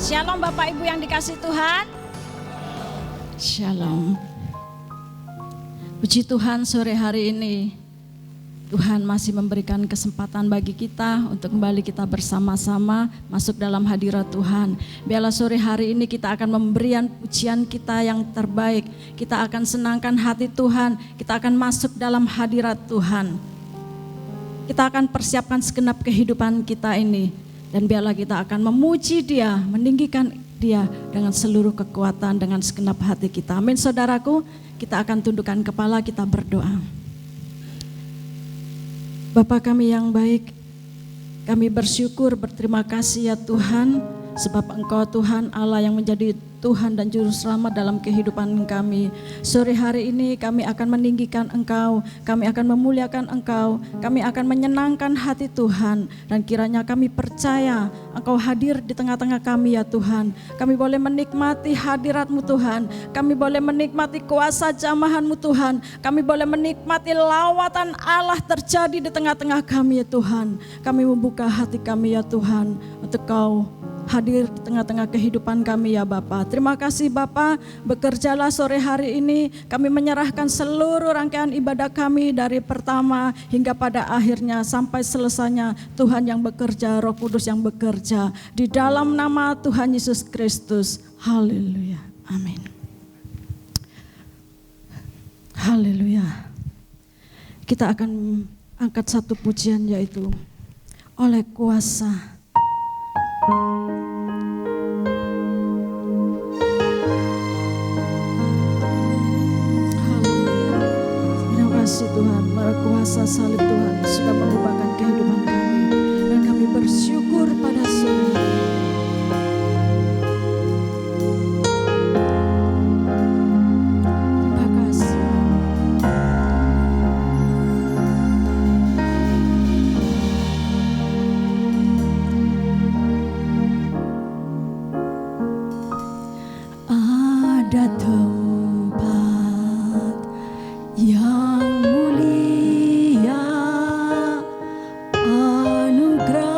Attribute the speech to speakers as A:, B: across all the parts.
A: Shalom Bapak Ibu yang dikasihi Tuhan. Shalom. Puji Tuhan, sore hari ini Tuhan masih memberikan kesempatan bagi kita untuk kembali kita bersama-sama masuk dalam hadirat Tuhan. Biarlah sore hari ini kita akan memberikan pujian kita yang terbaik. Kita akan senangkan hati Tuhan. Kita akan masuk dalam hadirat Tuhan. Kita akan persiapkan segenap kehidupan kita ini. Dan biarlah kita akan memuji Dia, meninggikan Dia dengan seluruh kekuatan, dengan segenap hati kita. Amin saudaraku, kita akan tundukkan kepala, kita berdoa. Bapa kami yang baik, kami bersyukur, berterima kasih ya Tuhan, sebab Engkau Tuhan Allah yang menjadi Tuhan dan Juru Selamat dalam kehidupan kami. Sore hari ini kami akan meninggikan Engkau, kami akan memuliakan Engkau, kami akan menyenangkan hati Tuhan. Dan kiranya kami percaya Engkau hadir di tengah-tengah kami ya Tuhan. Kami boleh menikmati hadirat-Mu Tuhan, kami boleh menikmati kuasa jamahan-Mu Tuhan, kami boleh menikmati lawatan Allah terjadi di tengah-tengah kami ya Tuhan. Kami membuka hati kami ya Tuhan untuk Kau hadir di tengah-tengah kehidupan kami ya Bapa. Terima kasih Bapa, bekerjalah sore hari ini. Kami menyerahkan seluruh rangkaian ibadah kami dari pertama hingga pada akhirnya sampai selesainya. Tuhan yang bekerja, Roh Kudus yang bekerja. Di dalam nama Tuhan Yesus Kristus. Haleluya. Amin. Haleluya. Kita akan angkat satu pujian yaitu oleh kuasa. Terima kasih Tuhan, kuasa salib Tuhan sudah mengubahkan kehidupan kami dan kami bersyukur pada sore ini. Terima kasih. Ada tempat yang mulia, anugerah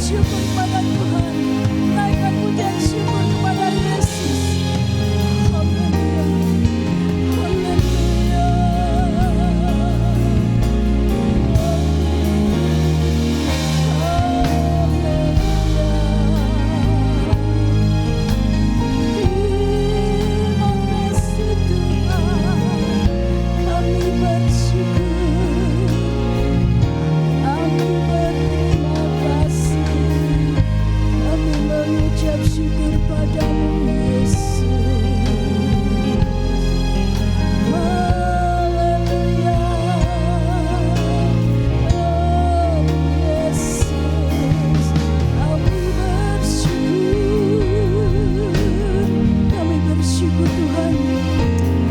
A: bersyukur kepada Tuhan. Naikkan pujian syukur kepada Yesus. Haleluya. Haleluya. Syukur padamu Yesus. Haleluya. Oh Yesus, kami bersyukur Tuhan,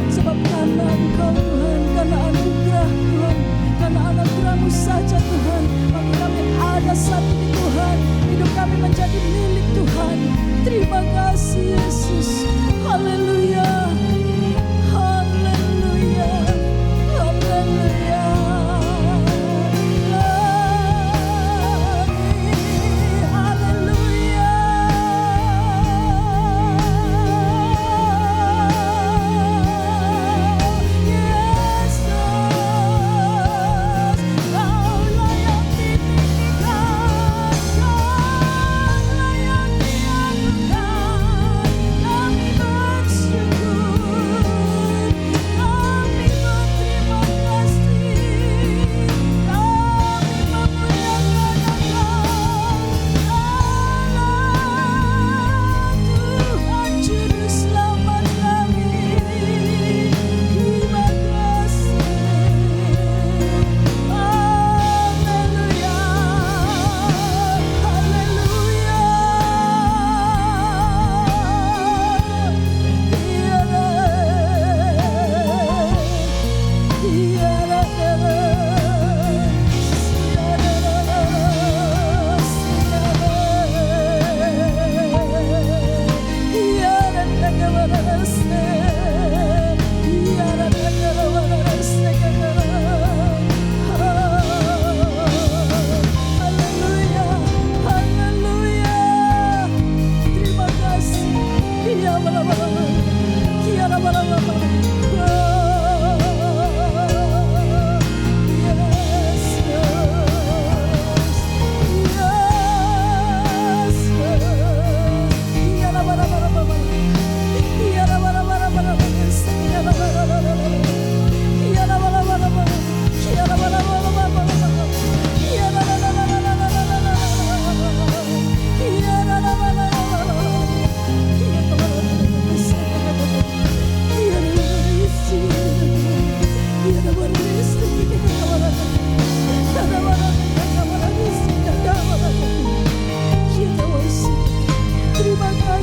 A: sebab karena Engkau Tuhan, karena anugerah Tuhan, karena anugerah-Mu saja Tuhan, maka kami ada saat ini Tuhan, hidup kami menjadi milik Tuhan. Terima kasih Yesus. Haleluya. Haleluya. Haleluya. Haleluya. Yesus, Kau layak ditinggikan, Kau layak diagungkan. Kami bersyukur, kami berterima kasih, kami memuliakan Engkau, Tuhan Juru Selamat kami. Terima kasih. Haleluya. Haleluya. Terima kasih. Terima kasih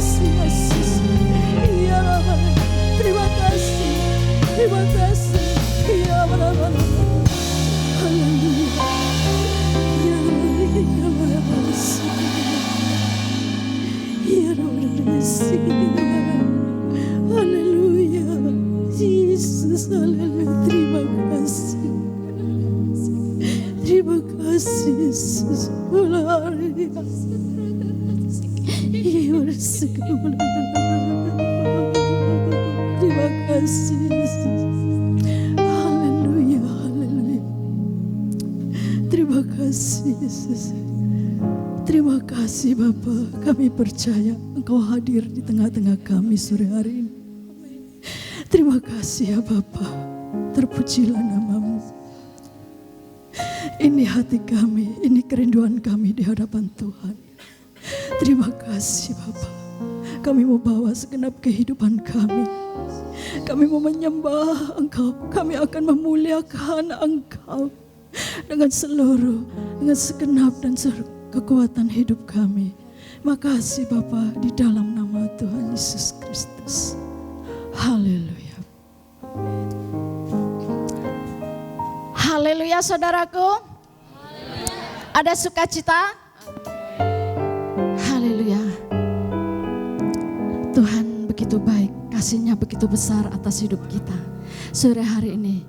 A: Yesus. Terima kasih. Terima kasih. Haleluya. Yesus, haleluya. Terima kasih. Terima kasih Yesus. Haleluya. Terima kasih Yesus. Haleluya, haleluya. Terima kasih Yesus. Terima kasih Bapa. Kami percaya Engkau hadir di tengah-tengah kami sore hari ini. Terima kasih ya Bapa. Terpujilah nama-Mu. Ini hati kami, ini kerinduan kami di hadapan Tuhan. Terima kasih Bapa. Kami mau bawa segenap kehidupan kami. Kami mau menyembah Engkau. Kami akan memuliakan Engkau dengan segenap dan kekuatan hidup kami. Makasih Bapa, di dalam nama Tuhan Yesus Kristus. Haleluya. Haleluya saudaraku. Ada sukacita? Haleluya. Tuhan begitu baik, kasih-Nya begitu besar atas hidup kita. Sore hari ini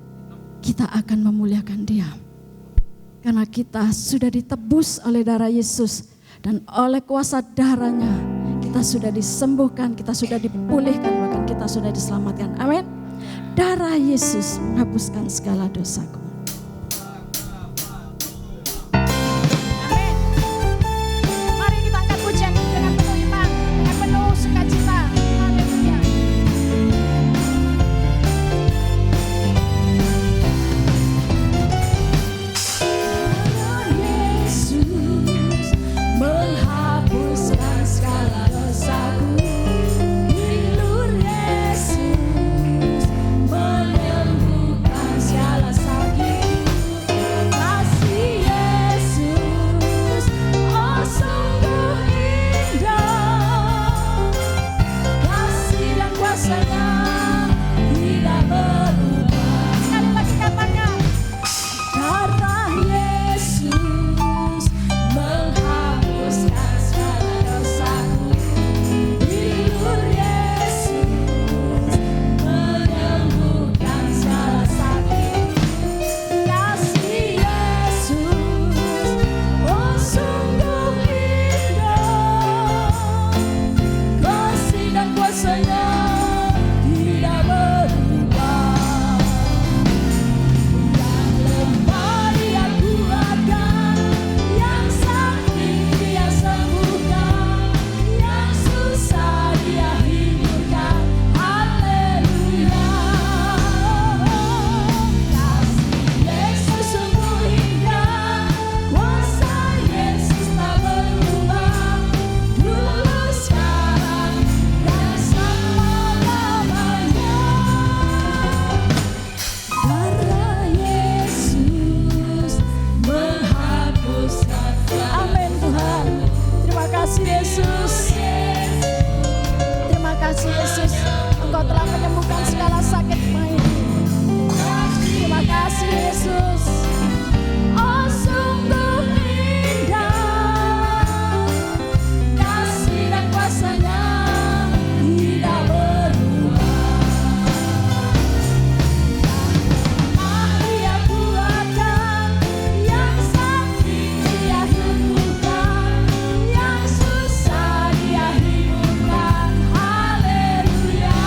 A: kita akan memuliakan Dia. Karena kita sudah ditebus oleh darah Yesus Dan oleh kuasa darahnya kita sudah disembuhkan, kita sudah dipulihkan, bahkan kita sudah diselamatkan. Amin. Darah Yesus menghapuskan segala dosaku. Amin. Mari kita angkat pujian dengan penuh iman, dengan penuh sukacita. Haleluya. Yesus menghapuskan segala dosaku. Bilur Yesus menyembuhkan segala sakit. Kasih Yesus, oh sungguh indah. Kasih dan kuasa-Nya tidak berubah. Sekali lagi katakan, darah Yesus menghapuskan segala dosaku. Bilur Yesus menyembuhkan segala sakit. Kasih Yesus, oh sungguh indah. Kasih dan kuasa-Nya tidak berubah. Yang lemah Dia kuatkan, yang sakit Dia sembuhkan, yang susah Dia hiburkan. Haleluya. Kasih Yesus sungguh indah, kuasa Yesus tak berubah. Dulu, sekarang, dan selama-lamanya. Darah Yesus menghapuskan. Amin Tuhan. Terima kasih Yesus. Terima kasih Yesus. Engkau telah menyembuhkan segala sakit main. Terima kasih Yesus. Oh sungguh indah. Kasih dan kuasa-Nya tidak berubah. Dia kuatkan, yang sakit Dia sembuhkan, yang susah Dia hiburkan. Haleluya.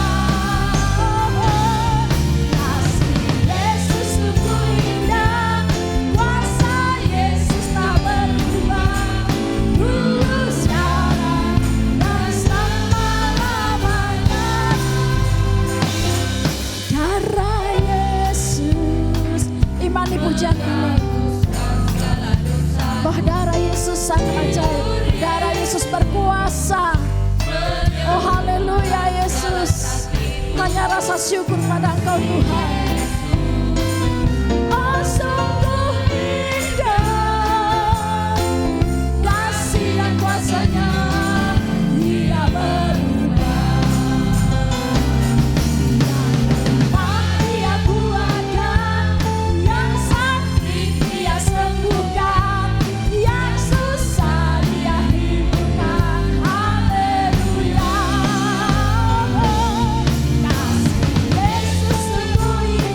A: Kasih Yesus sungguh indah, kuasa Yesus tak berubah. Dulu, sekarang, dan selama-lamanya. Darah Yesus, imani pujian ini, bahwa darah Yesus sangat ajaib. Darah Yesus berkuasa. Oh haleluya Yesus. Hanya rasa syukur pada Engkau Tuhan. Oh sungguh indah. Kasih dan kuasa-Nya tidak berubah. Dia kuatkan, yang sakit Dia sembuhkan, yang susah Dia hiburkan. Haleluya. Kasih Yesus sungguh indah.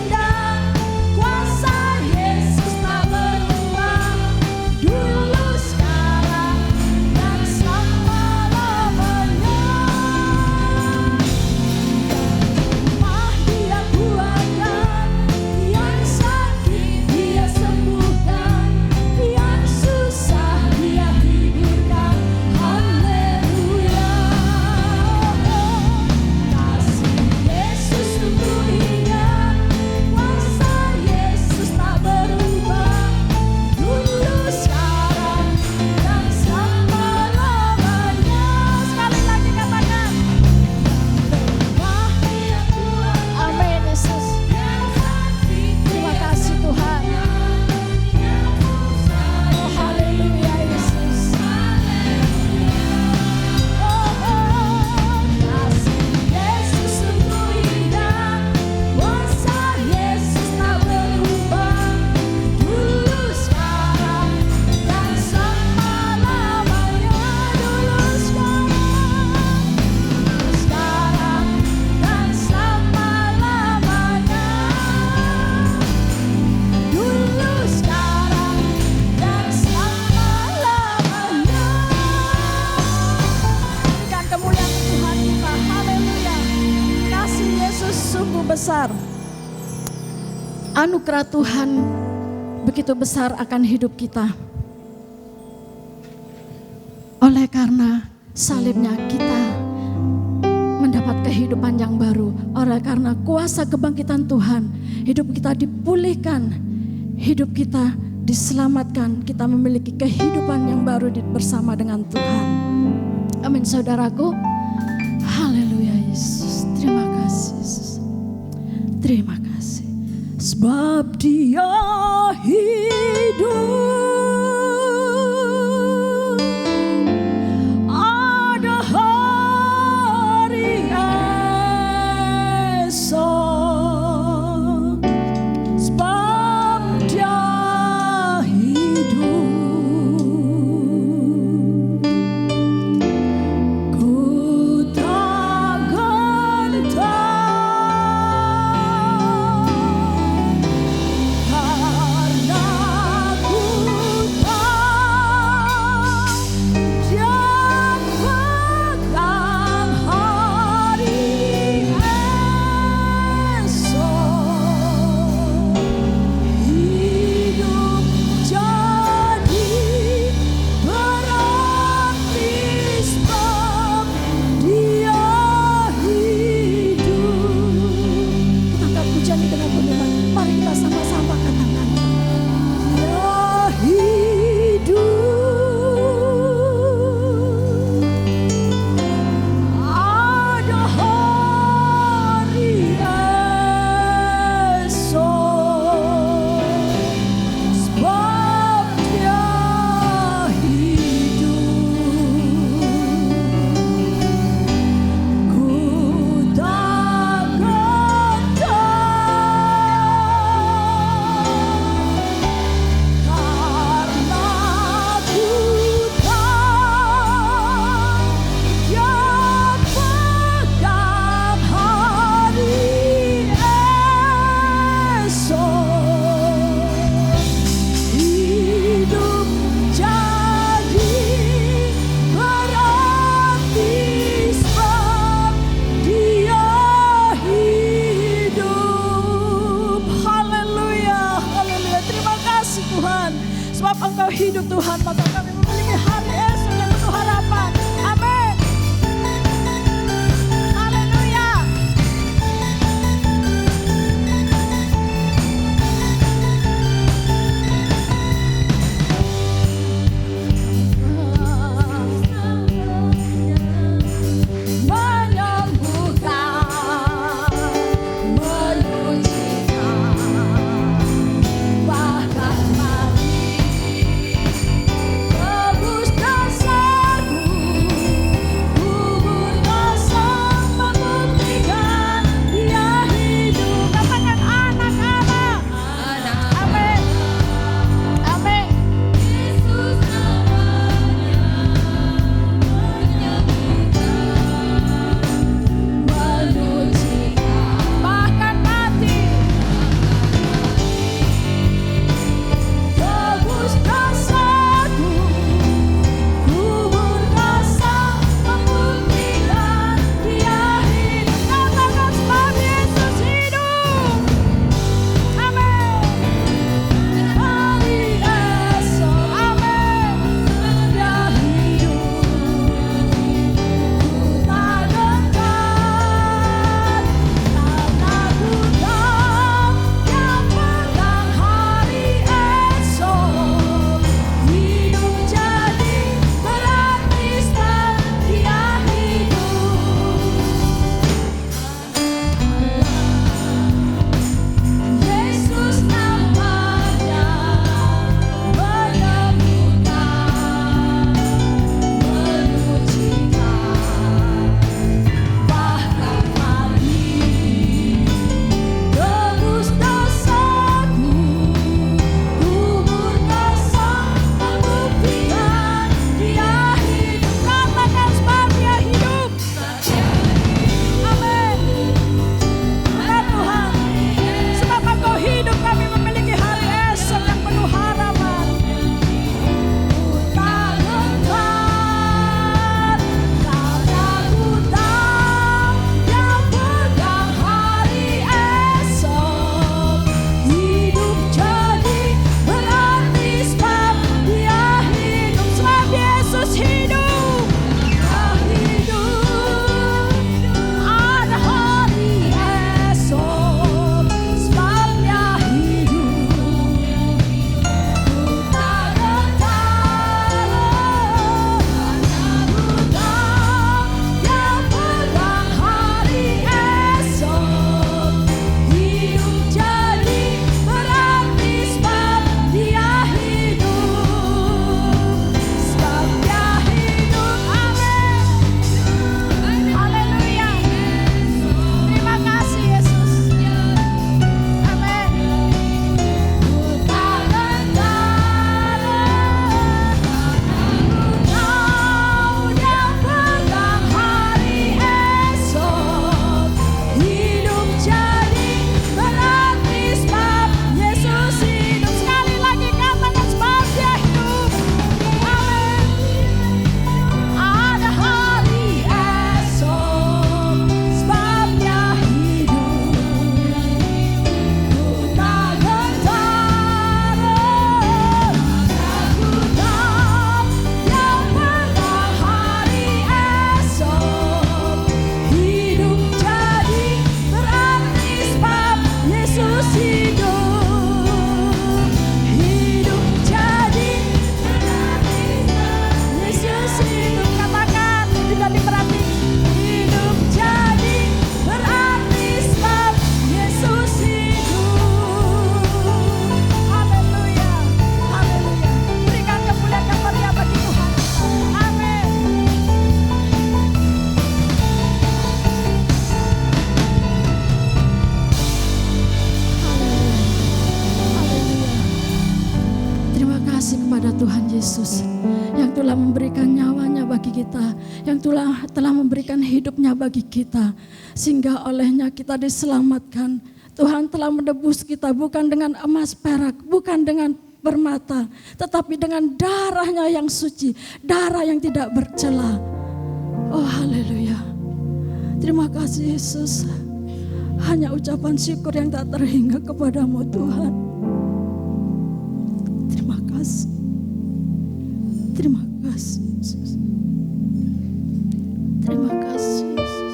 A: besar. Anugerah Tuhan begitu besar akan hidup kita. Oleh karena salibnya kita mendapat kehidupan yang baru. Oleh karena kuasa kebangkitan Tuhan, hidup kita dipulihkan, hidup kita diselamatkan, kita memiliki kehidupan yang baru bersama dengan Tuhan. Amin saudaraku. Haleluya Yesus. Terima kasih Yesus. Terima kasih. Sebab Dia hidup. Ada hari esok. Sebab Dia hidup. Ku tak gentar. Karena ku Yesus, yang telah memberikan nyawanya bagi kita, yang telah memberikan hidupnya bagi kita, sehingga olehnya kita diselamatkan. Tuhan telah menebus kita bukan dengan emas perak, bukan dengan permata, tetapi dengan darahnya yang suci, darah yang tidak bercela. Oh haleluya. Terima kasih Yesus. Hanya ucapan syukur yang tak terhingga kepadamu Tuhan. Terima kasih. Terima kasih Yesus. Terima kasih Yesus.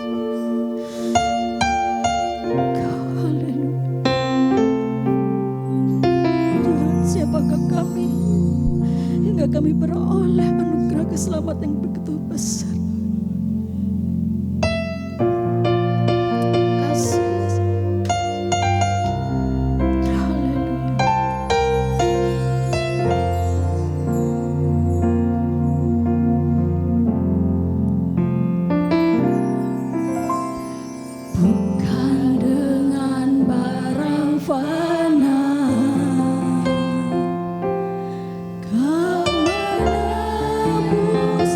A: Haleluya. Tuhan, siapakah kami hingga kami beroleh anugerah keselamatan yang begitu besar. Kau menebus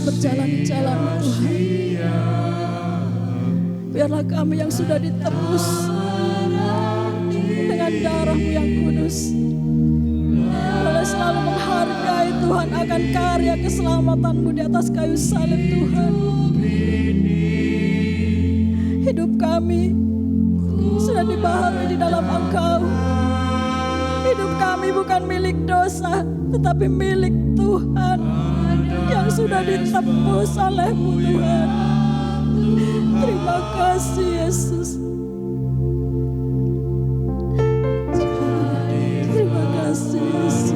A: berjalan di jalan Tuhan. Biarlah kami yang sudah ditebus dengan darah-Mu yang kudus boleh selalu menghargai Tuhan akan karya keselamatan-Mu di atas kayu salib Tuhan. Hidup kami sudah dibaharui di dalam Engkau. Hidup kami bukan milik dosa, tetapi milik Tuhan yang sudah ditebus oleh-Mu Tuhan. Terima kasih Yesus. Terima kasih Yesus.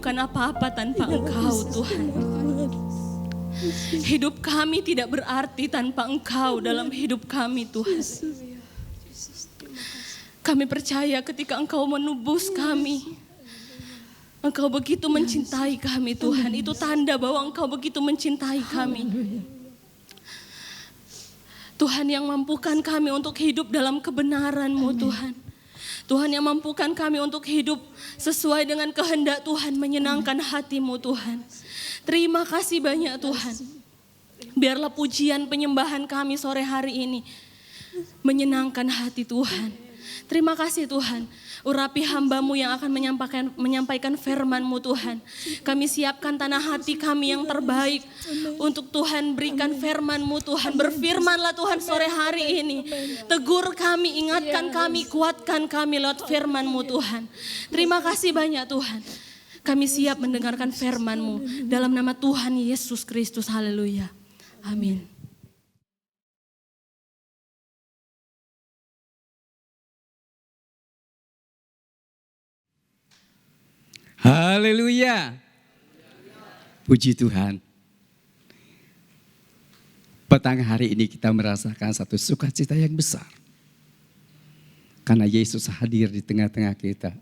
B: bukan apa-apa tanpa Engkau Tuhan. Hidup kami tidak berarti tanpa Engkau dalam hidup kami Tuhan. Kami percaya ketika Engkau menebus kami, Engkau begitu mencintai kami Tuhan. Itu tanda bahwa Engkau begitu mencintai kami. Tuhan yang mampukan kami untuk hidup dalam kebenaran-Mu Tuhan. Tuhan yang mampukan kami untuk hidup sesuai dengan kehendak Tuhan, menyenangkan hati-Mu Tuhan. Terima kasih banyak Tuhan. Biarlah pujian penyembahan kami sore hari ini menyenangkan hati Tuhan. Terima kasih Tuhan. Urapi hamba-Mu yang akan menyampaikan firman-Mu Tuhan. Kami siapkan tanah hati kami yang terbaik untuk Tuhan berikan firman-Mu Tuhan. Berfirmanlah Tuhan sore hari ini. Tegur kami, ingatkan kami, kuatkan kami lewat firman-Mu Tuhan. Terima kasih banyak Tuhan. Kami siap mendengarkan firman-Mu dalam nama Tuhan Yesus Kristus. Haleluya. Amin.
C: Haleluya. Puji Tuhan. Petang hari ini kita merasakan satu sukacita yang besar. Karena Yesus hadir di tengah-tengah kita.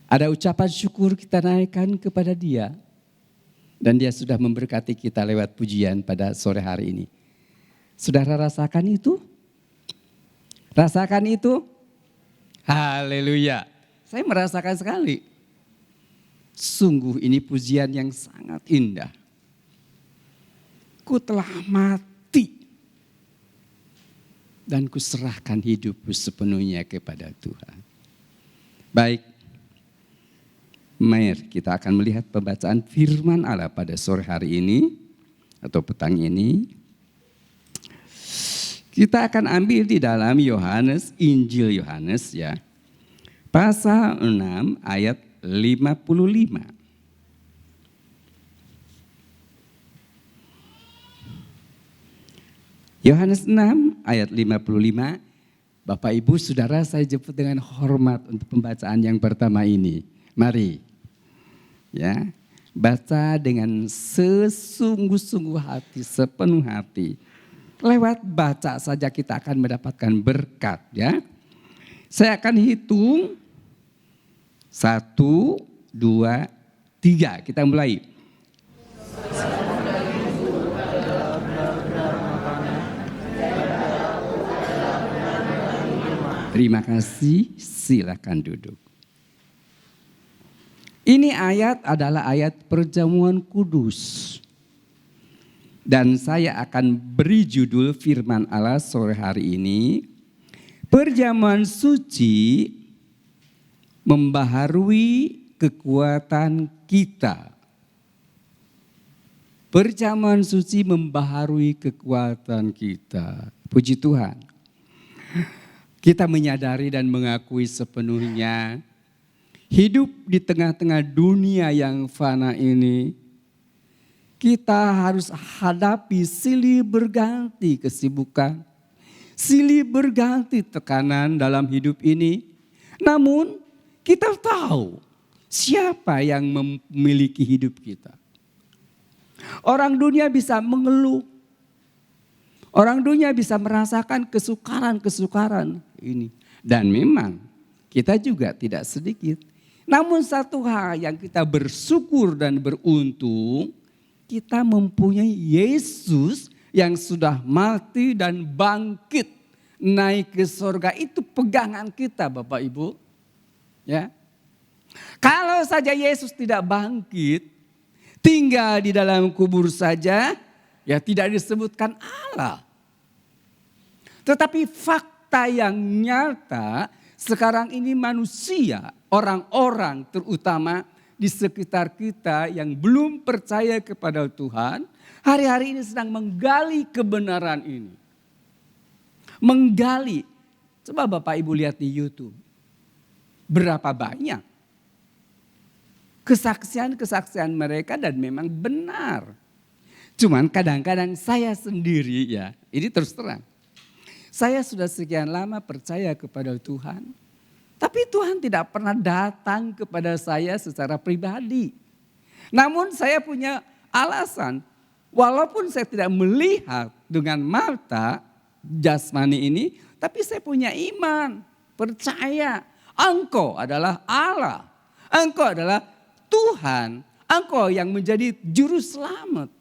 C: Ada ucapan syukur kita naikkan kepada Dia. Dan Dia sudah memberkati kita lewat pujian pada sore hari ini. Saudara rasakan itu? Rasakan itu? Haleluya. Saya merasakan sekali. Sungguh ini pujian yang sangat indah. Ku telah mati dan ku serahkan hidupku sepenuhnya kepada Tuhan. Baik, mari kita akan melihat pembacaan firman Allah pada sore hari ini atau petang ini. Kita akan ambil di dalam Yohanes, Injil Yohanes ya. Pasal 6 ayat 55. Yohanes 6 ayat 55. Bapak Ibu Saudara, saya jemput dengan hormat untuk pembacaan yang pertama ini. Mari. Ya, baca dengan sesungguh-sungguh hati, sepenuh hati. Lewat baca saja kita akan mendapatkan berkat ya. Saya akan hitung 1, 2, 3. Kita mulai. Terima kasih, silakan duduk. Ini ayat adalah ayat perjamuan kudus. Dan saya akan beri judul firman Allah sore hari ini. Perjamuan suci membaharui kekuatan kita. Perjamuan suci membaharui kekuatan kita. Puji Tuhan. Kita menyadari dan mengakui sepenuhnya hidup di tengah-tengah dunia yang fana ini. Kita harus hadapi silih berganti kesibukan. Silih berganti tekanan dalam hidup ini. Namun kita tahu siapa yang memiliki hidup kita. Orang dunia bisa mengeluh. Orang dunia bisa merasakan kesukaran-kesukaran ini. Dan memang kita juga tidak sedikit. Namun satu hal yang kita bersyukur dan beruntung, kita mempunyai Yesus yang sudah mati dan bangkit. Naik ke surga, itu pegangan kita Bapak Ibu. Ya, kalau saja Yesus tidak bangkit, tinggal di dalam kubur saja, ya tidak disebutkan Allah. Tetapi fakta yang nyata, sekarang ini manusia, orang-orang terutama di sekitar kita yang belum percaya kepada Tuhan, hari-hari ini sedang menggali kebenaran ini. Menggali, coba Bapak Ibu lihat di YouTube. Berapa banyak kesaksian-kesaksian mereka dan memang benar. Cuman kadang-kadang saya sendiri ya, ini terus terang. Saya sudah sekian lama percaya kepada Tuhan. Tapi Tuhan tidak pernah datang kepada saya secara pribadi. Namun saya punya alasan, walaupun saya tidak melihat dengan mata jasmani ini, tapi saya punya iman, percaya. Engkau adalah Allah, Engkau adalah Tuhan, Engkau yang menjadi juru selamat.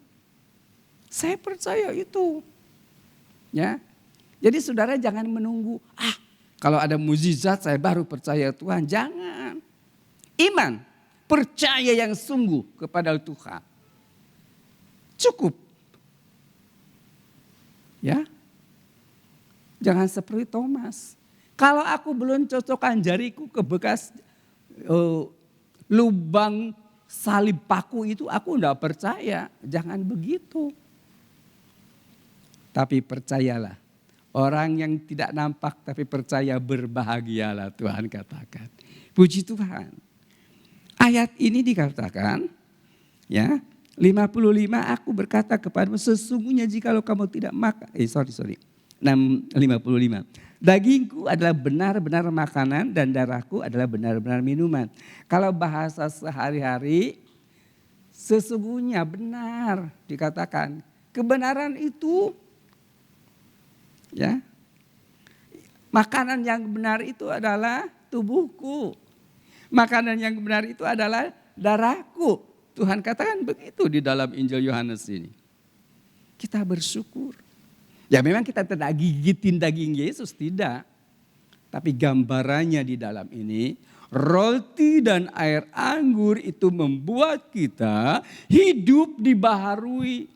C: Saya percaya itu. Ya. Jadi saudara jangan menunggu, kalau ada mukjizat saya baru percaya Tuhan. Jangan. Iman, percaya yang sungguh kepada Tuhan. Cukup. Ya. Jangan seperti Thomas. Kalau aku belum cocokkan jariku ke bekas lubang salib paku itu, aku enggak percaya. Jangan begitu. Tapi percayalah, orang yang tidak nampak tapi percaya berbahagialah, Tuhan katakan. Puji Tuhan. Ayat ini dikatakan, ya, 55, aku berkata kepadamu, sesungguhnya jikalau kamu tidak makan, 55. Dagingku adalah benar-benar makanan dan darahku adalah benar-benar minuman. Kalau bahasa sehari-hari, sesungguhnya benar dikatakan. Kebenaran itu, ya, makanan yang benar itu adalah tubuhku. Makanan yang benar itu adalah darahku. Tuhan katakan begitu di dalam Injil Yohanes ini. Kita bersyukur. Ya memang kita tidak gigitin daging Yesus, tidak. Tapi gambarannya di dalam ini, roti dan air anggur itu membuat kita hidup dibaharui.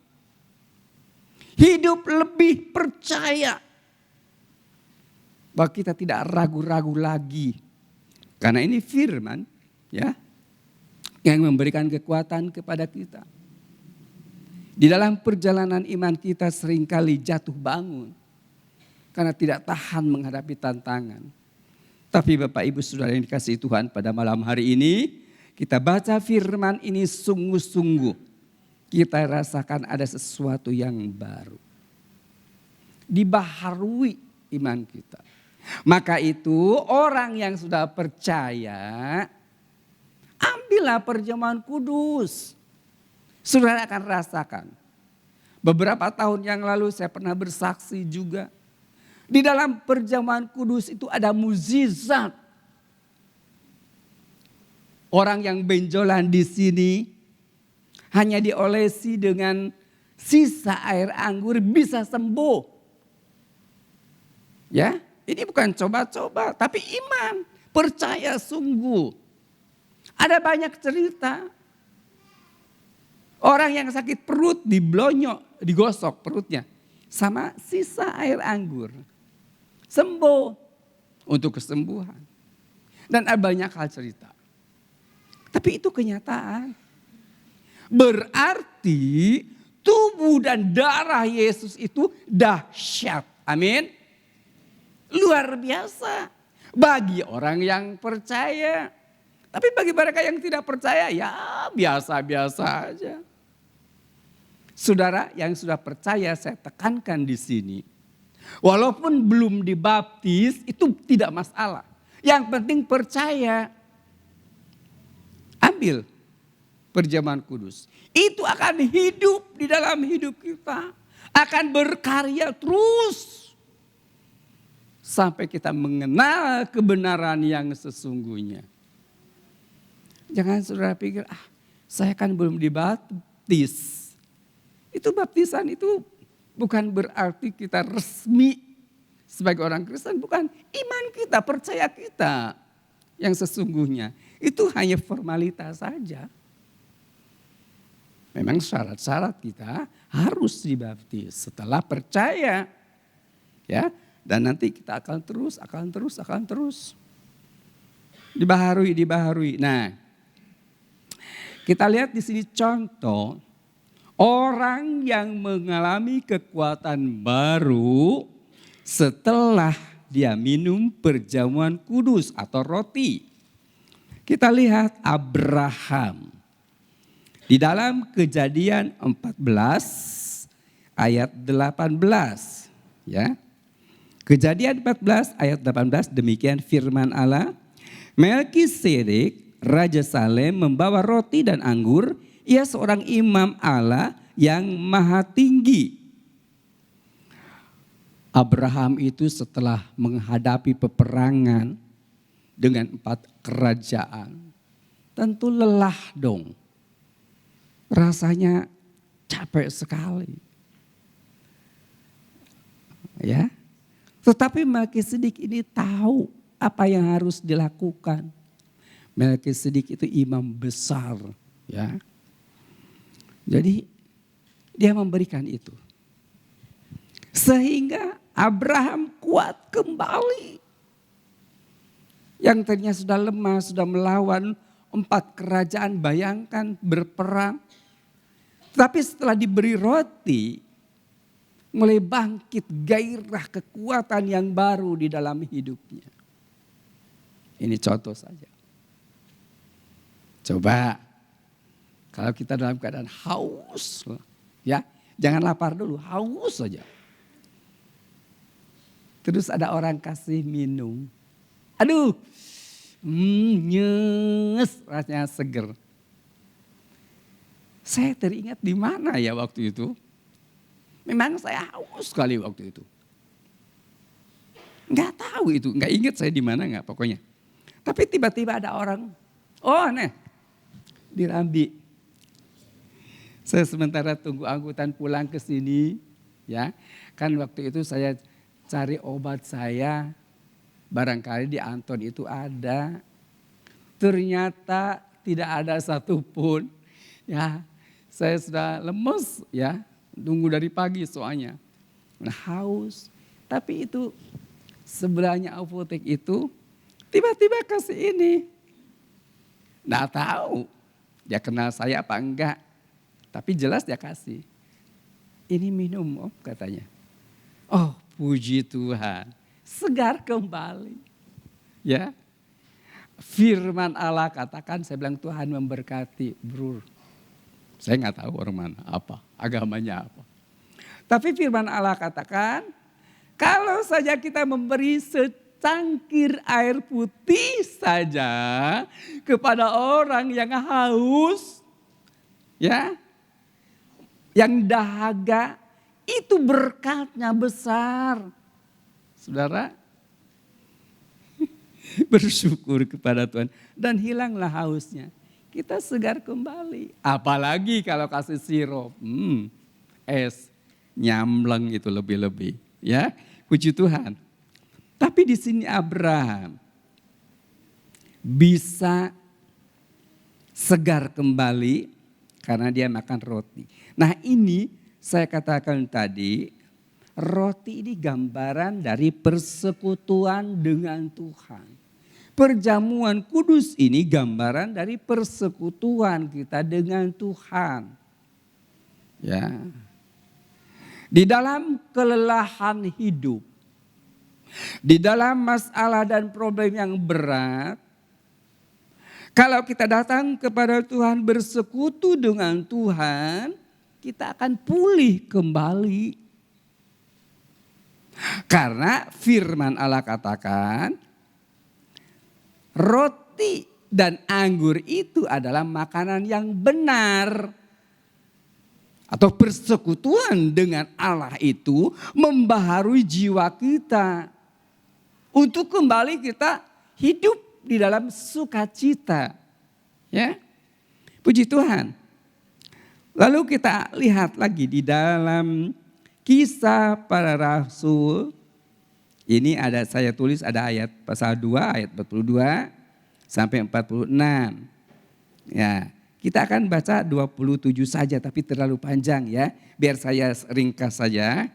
C: Hidup lebih percaya. Bahwa kita tidak ragu-ragu lagi. Karena ini firman, ya, yang memberikan kekuatan kepada kita. Di dalam perjalanan iman kita seringkali jatuh bangun. Karena tidak tahan menghadapi tantangan. Tapi Bapak Ibu Saudara yang dikasihi Tuhan, pada malam hari ini kita baca firman ini sungguh-sungguh. Kita rasakan ada sesuatu yang baru. Dibaharui iman kita. Maka itu orang yang sudah percaya, ambillah perjamuan kudus. Saudara akan rasakan. Beberapa tahun yang lalu saya pernah bersaksi juga. Di dalam perjamuan kudus itu ada mukjizat. Orang yang benjolan di sini hanya diolesi dengan sisa air anggur bisa sembuh. Ya, ini bukan coba-coba, tapi iman, percaya sungguh. Ada banyak cerita. Orang yang sakit perut diblonyok, digosok perutnya sama sisa air anggur. Sembuh untuk kesembuhan. Dan ada banyak hal cerita. Tapi itu kenyataan. Berarti tubuh dan darah Yesus itu dahsyat. Amin. Luar biasa bagi orang yang percaya. Tapi bagi mereka yang tidak percaya, ya biasa-biasa aja. Saudara yang sudah percaya, saya tekankan di sini. Walaupun belum dibaptis, itu tidak masalah. Yang penting percaya. Ambil perjamuan kudus. Itu akan hidup di dalam hidup kita. Akan berkarya terus. Sampai kita mengenal kebenaran yang sesungguhnya. Jangan saudara pikir, saya kan belum dibaptis. Itu baptisan itu bukan berarti kita resmi sebagai orang Kristen. Bukan, iman kita, percaya kita yang sesungguhnya. Itu hanya formalitas saja. Memang syarat-syarat kita harus dibaptis setelah percaya. Ya, dan nanti kita akan terus. Dibaharui. Nah, kita lihat di sini contoh orang yang mengalami kekuatan baru setelah dia minum perjamuan kudus atau roti. Kita lihat Abraham. Di dalam Kejadian 14 ayat 18. Ya. Kejadian 14 ayat 18 demikian firman Allah. Melkisedek, Raja Salem, membawa roti dan anggur. Ia seorang imam Allah yang maha tinggi. Abraham itu setelah menghadapi peperangan dengan 4 kerajaan, tentu lelah dong. Rasanya capek sekali. Ya. Tetapi Melkisedek ini tahu apa yang harus dilakukan. Melkisedek itu imam besar, ya. Jadi dia memberikan itu. Sehingga Abraham kuat kembali. Yang tadinya sudah lemah, sudah melawan 4 kerajaan, bayangkan berperang. Tapi setelah diberi roti, mulai bangkit gairah kekuatan yang baru di dalam hidupnya. Ini contoh saja. Coba kalau kita dalam keadaan haus, ya, jangan lapar dulu, haus saja. Terus ada orang kasih minum. Aduh, nyes, rasanya seger. Saya teringat di mana ya waktu itu. Memang saya haus sekali waktu itu. Nggak tahu itu, nggak ingat saya di mana nggak pokoknya. Tapi tiba-tiba ada orang, oh nih, di Rambi. Saya sementara tunggu angkutan pulang ke sini, ya. Kan waktu itu saya cari obat saya, barangkali di Anton itu ada. Ternyata tidak ada satupun. Ya, saya sudah lemes ya, tunggu dari pagi soalnya. Nah, haus. Tapi itu sebelahnya apotek itu tiba-tiba kasih ini. Nggak tahu dia kenal saya apa enggak. Tapi jelas dia kasih. Ini minum, katanya. Oh, puji Tuhan, segar kembali. Ya, firman Allah katakan, saya bilang Tuhan memberkati, bro. Saya nggak tahu orang mana, apa, agamanya apa. Tapi firman Allah katakan, kalau saja kita memberi secangkir air putih saja kepada orang yang haus, ya, yang dahaga, itu berkatnya besar. Saudara, bersyukur kepada Tuhan dan hilanglah hausnya. Kita segar kembali. Apalagi kalau kasih sirup, es, nyamleng itu lebih-lebih. Ya, puji Tuhan. Tapi di sini Abraham bisa segar kembali karena dia makan roti. Nah ini saya katakan tadi, roti ini gambaran dari persekutuan dengan Tuhan. Perjamuan kudus ini gambaran dari persekutuan kita dengan Tuhan. Ya. Di dalam kelelahan hidup, di dalam masalah dan problem yang berat, kalau kita datang kepada Tuhan, bersekutu dengan Tuhan, kita akan pulih kembali. Karena firman Allah katakan, roti dan anggur itu adalah makanan yang benar. Atau persekutuan dengan Allah itu membaharui jiwa kita. Untuk kembali kita hidup di dalam sukacita. Ya, puji Tuhan. Lalu kita lihat lagi di dalam Kisah Para Rasul. Ini ada saya tulis ada ayat pasal 2 ayat 42 sampai 46. Ya, kita akan baca 27 saja tapi terlalu panjang ya. Biar saya ringkas saja.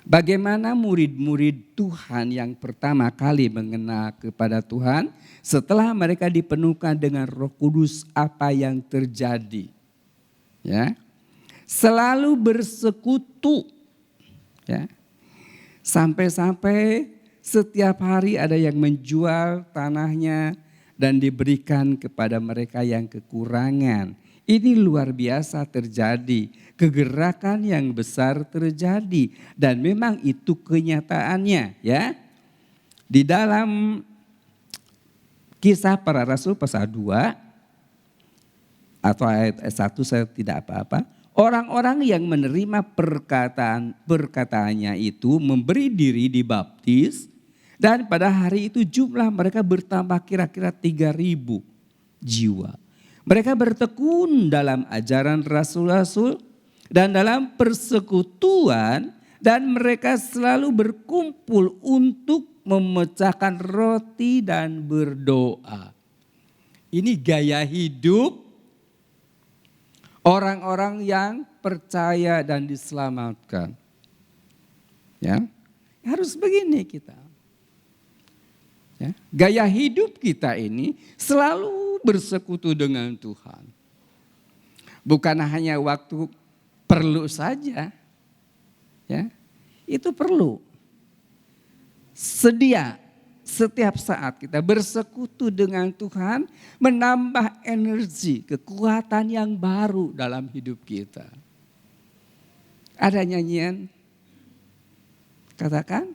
C: Bagaimana murid-murid Tuhan yang pertama kali mengenal kepada Tuhan setelah mereka dipenuhkan dengan Roh Kudus, apa yang terjadi? Ya. Selalu bersekutu. Ya. Sampai-sampai setiap hari ada yang menjual tanahnya dan diberikan kepada mereka yang kekurangan. Ini luar biasa terjadi. Kegerakan yang besar terjadi. Dan memang itu kenyataannya ya. Di dalam Kisah Para Rasul pasal 2 atau ayat 1 saya tidak apa-apa. Orang-orang yang menerima perkataannya itu memberi diri dibaptis, dan pada hari itu jumlah mereka bertambah kira-kira 3.000 jiwa. Mereka bertekun dalam ajaran rasul-rasul dan dalam persekutuan, dan mereka selalu berkumpul untuk memecahkan roti dan berdoa. Ini gaya hidup orang-orang yang percaya dan diselamatkan. Ya, harus begini kita. Ya, gaya hidup kita ini selalu bersekutu dengan Tuhan. Bukan hanya waktu perlu saja. Ya, itu perlu. Sedia setiap saat kita bersekutu dengan Tuhan, menambah energi, kekuatan yang baru dalam hidup kita. Ada nyanyian, katakan,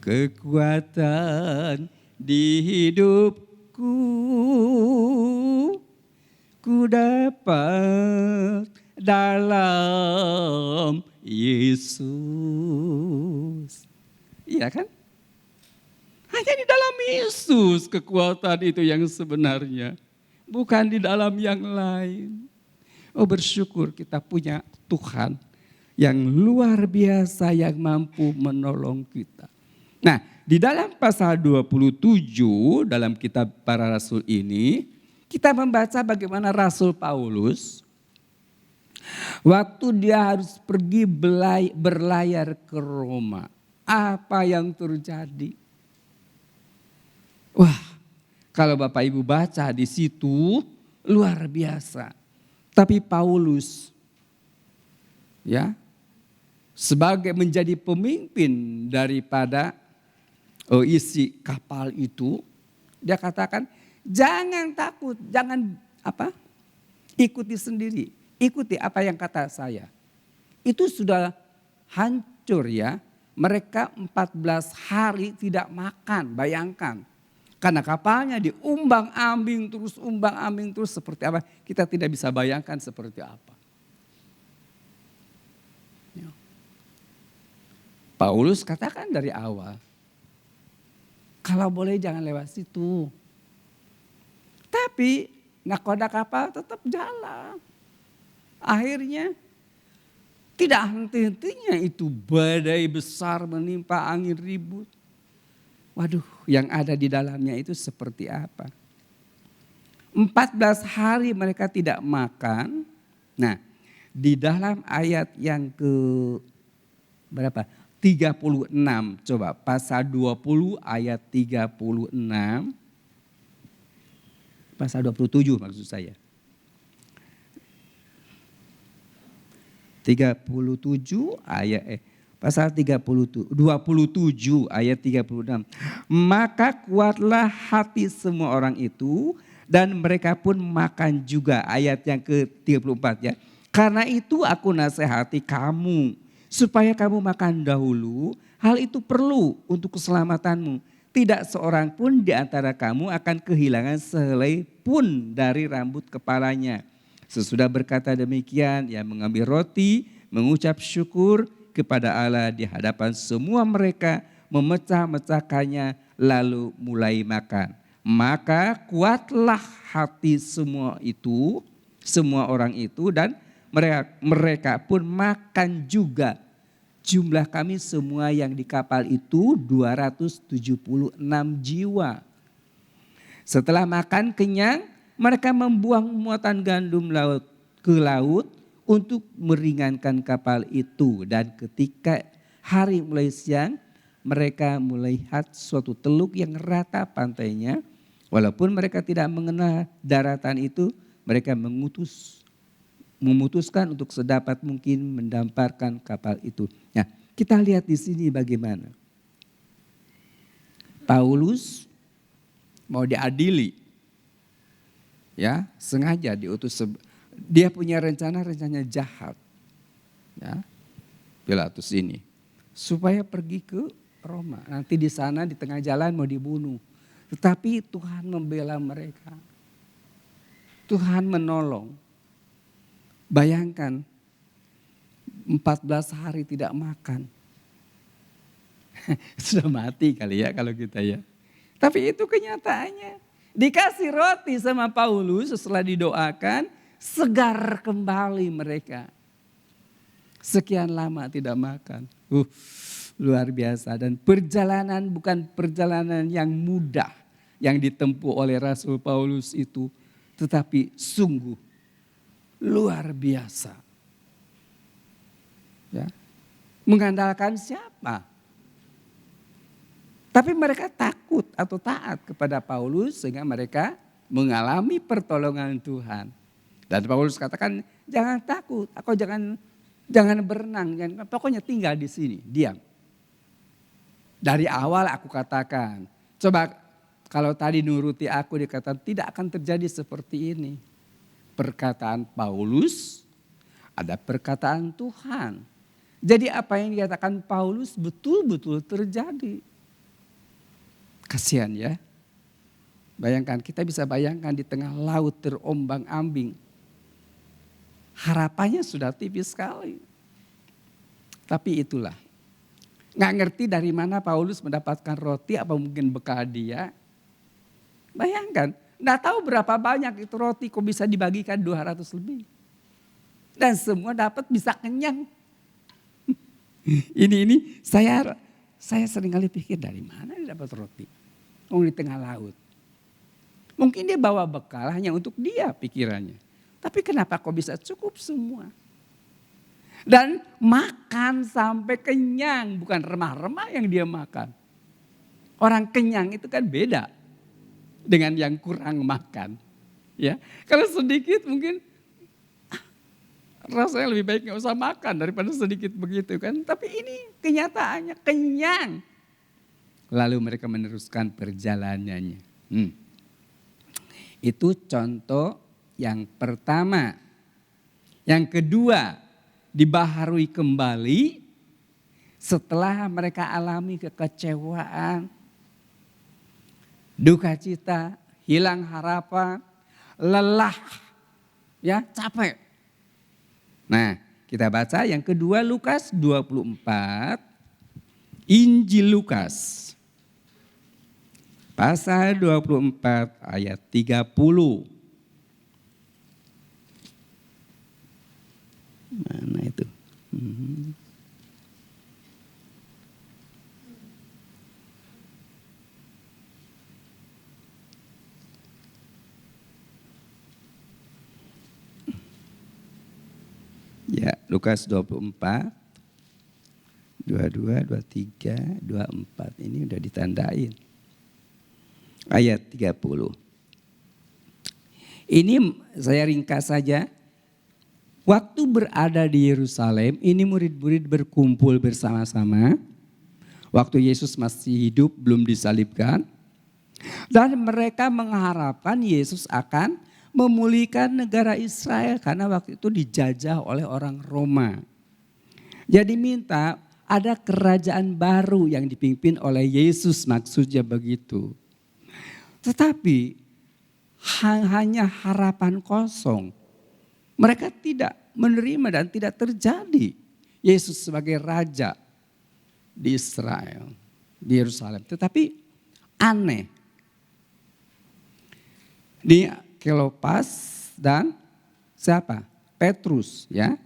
C: kekuatan di hidupku, ku dapat dalam Yesus. Iya kan? Hanya di dalam Yesus kekuatan itu yang sebenarnya. Bukan di dalam yang lain. Oh, bersyukur kita punya Tuhan yang luar biasa yang mampu menolong kita. Nah, di dalam pasal 27 dalam kitab Para Rasul ini, kita membaca bagaimana Rasul Paulus waktu dia harus pergi berlayar ke Roma. Apa yang terjadi? Wah, kalau Bapak Ibu baca di situ luar biasa. Tapi Paulus ya sebagai menjadi pemimpin daripada isi kapal itu, dia katakan jangan takut, jangan ikuti sendiri, ikuti apa yang kata saya. Itu sudah hancur ya. Mereka 14 hari tidak makan, bayangkan. Karena kapalnya diumbang-ambing terus seperti apa. Kita tidak bisa bayangkan seperti apa. Ya. Paulus katakan dari awal, kalau boleh jangan lewat situ. Tapi nakoda kapal tetap jalan. Akhirnya tidak henti-hentinya itu badai besar menimpa, angin ribut. Waduh, yang ada di dalamnya itu seperti apa? 14 hari mereka tidak makan. Nah, di dalam ayat yang ke berapa? 36, coba pasal 20 ayat 36. Pasal 27 maksud saya. 37 ayat pasal 27 ayat 36. Maka kuatlah hati semua orang itu dan mereka pun makan juga, ayat yang ke-34 ya. Karena itu aku nasihati kamu supaya kamu makan dahulu, hal itu perlu untuk keselamatanmu. Tidak seorang pun di antara kamu akan kehilangan sehelai pun dari rambut kepalanya. Sesudah berkata demikian, ia mengambil roti, mengucap syukur kepada Allah di hadapan semua mereka, memecah-mecahkannya, lalu mulai makan. Maka kuatlah hati semua orang itu, dan mereka pun makan juga. Jumlah kami semua yang di kapal itu 276 jiwa. Setelah makan kenyang, mereka membuang muatan gandum ke laut untuk meringankan kapal itu. Dan ketika hari mulai siang, mereka melihat suatu teluk yang rata pantainya. Walaupun mereka tidak mengenal daratan itu, mereka memutuskan untuk sedapat mungkin mendamparkan kapal itu. Nah, kita lihat di sini bagaimana Paulus mau diadili. Ya, sengaja diutus. Dia punya rencananya jahat. Ya, Pilatus ini supaya pergi ke Roma. Nanti di sana di tengah jalan mau dibunuh. Tetapi Tuhan membela mereka. Tuhan menolong. Bayangkan 14 hari tidak makan. Sudah mati kali ya kalau kita ya. Tapi itu kenyataannya. Dikasih roti sama Paulus setelah didoakan, segar kembali mereka. Sekian lama tidak makan. Luar biasa. Dan perjalanan bukan perjalanan yang mudah yang ditempuh oleh Rasul Paulus itu. Tetapi sungguh luar biasa. Ya. Mengandalkan siapa? Tapi mereka takut atau taat kepada Paulus sehingga mereka mengalami pertolongan Tuhan. Dan Paulus katakan jangan takut, aku jangan berenang, pokoknya tinggal di sini, diam. Dari awal aku katakan, coba kalau tadi nuruti aku dikatakan tidak akan terjadi seperti ini. Perkataan Paulus, ada perkataan Tuhan. Jadi apa yang dikatakan Paulus betul-betul terjadi. Kasihan ya. Bayangkan, kita bisa bayangkan di tengah laut terombang-ambing. Harapannya sudah tipis sekali. Tapi itulah. Nggak ngerti dari mana Paulus mendapatkan roti, apa mungkin bekal dia. Bayangkan, nggak tahu berapa banyak itu roti kok bisa dibagikan 200 lebih. Dan semua dapat bisa kenyang. Ini saya sering kali pikir dari mana dia dapat roti. Di tengah laut. Mungkin dia bawa bekal hanya untuk dia pikirannya. Tapi kenapa kok bisa cukup semua? Dan makan sampai kenyang. Bukan remah-remah yang dia makan. Orang kenyang itu kan beda dengan yang kurang makan. Ya, kalau sedikit mungkin rasanya lebih baik gak usah makan daripada sedikit begitu kan. Tapi ini kenyataannya kenyang. Lalu mereka meneruskan perjalanannya. Itu contoh yang pertama. Yang kedua, dibaharui kembali setelah mereka alami kekecewaan, duka cita, hilang harapan, lelah, ya capek. Nah, kita baca yang kedua Lukas 24, Injil Lukas. Pasal 24 ayat 30. Mana itu? Ya, Lukas 24, 22, 23, 24 ini udah ditandain. Ayat 30. Ini saya ringkas saja. Waktu berada di Yerusalem, ini murid-murid berkumpul bersama-sama. Waktu Yesus masih hidup, belum disalibkan. Dan mereka mengharapkan Yesus akan memulihkan negara Israel karena waktu itu dijajah oleh orang Roma. Jadi minta ada kerajaan baru yang dipimpin oleh Yesus, maksudnya begitu. Tetapi hanya harapan kosong. Mereka tidak menerima dan tidak terjadi Yesus sebagai raja di Israel, di Yerusalem. Tetapi aneh. Di Kleopas dan siapa? Petrus ya.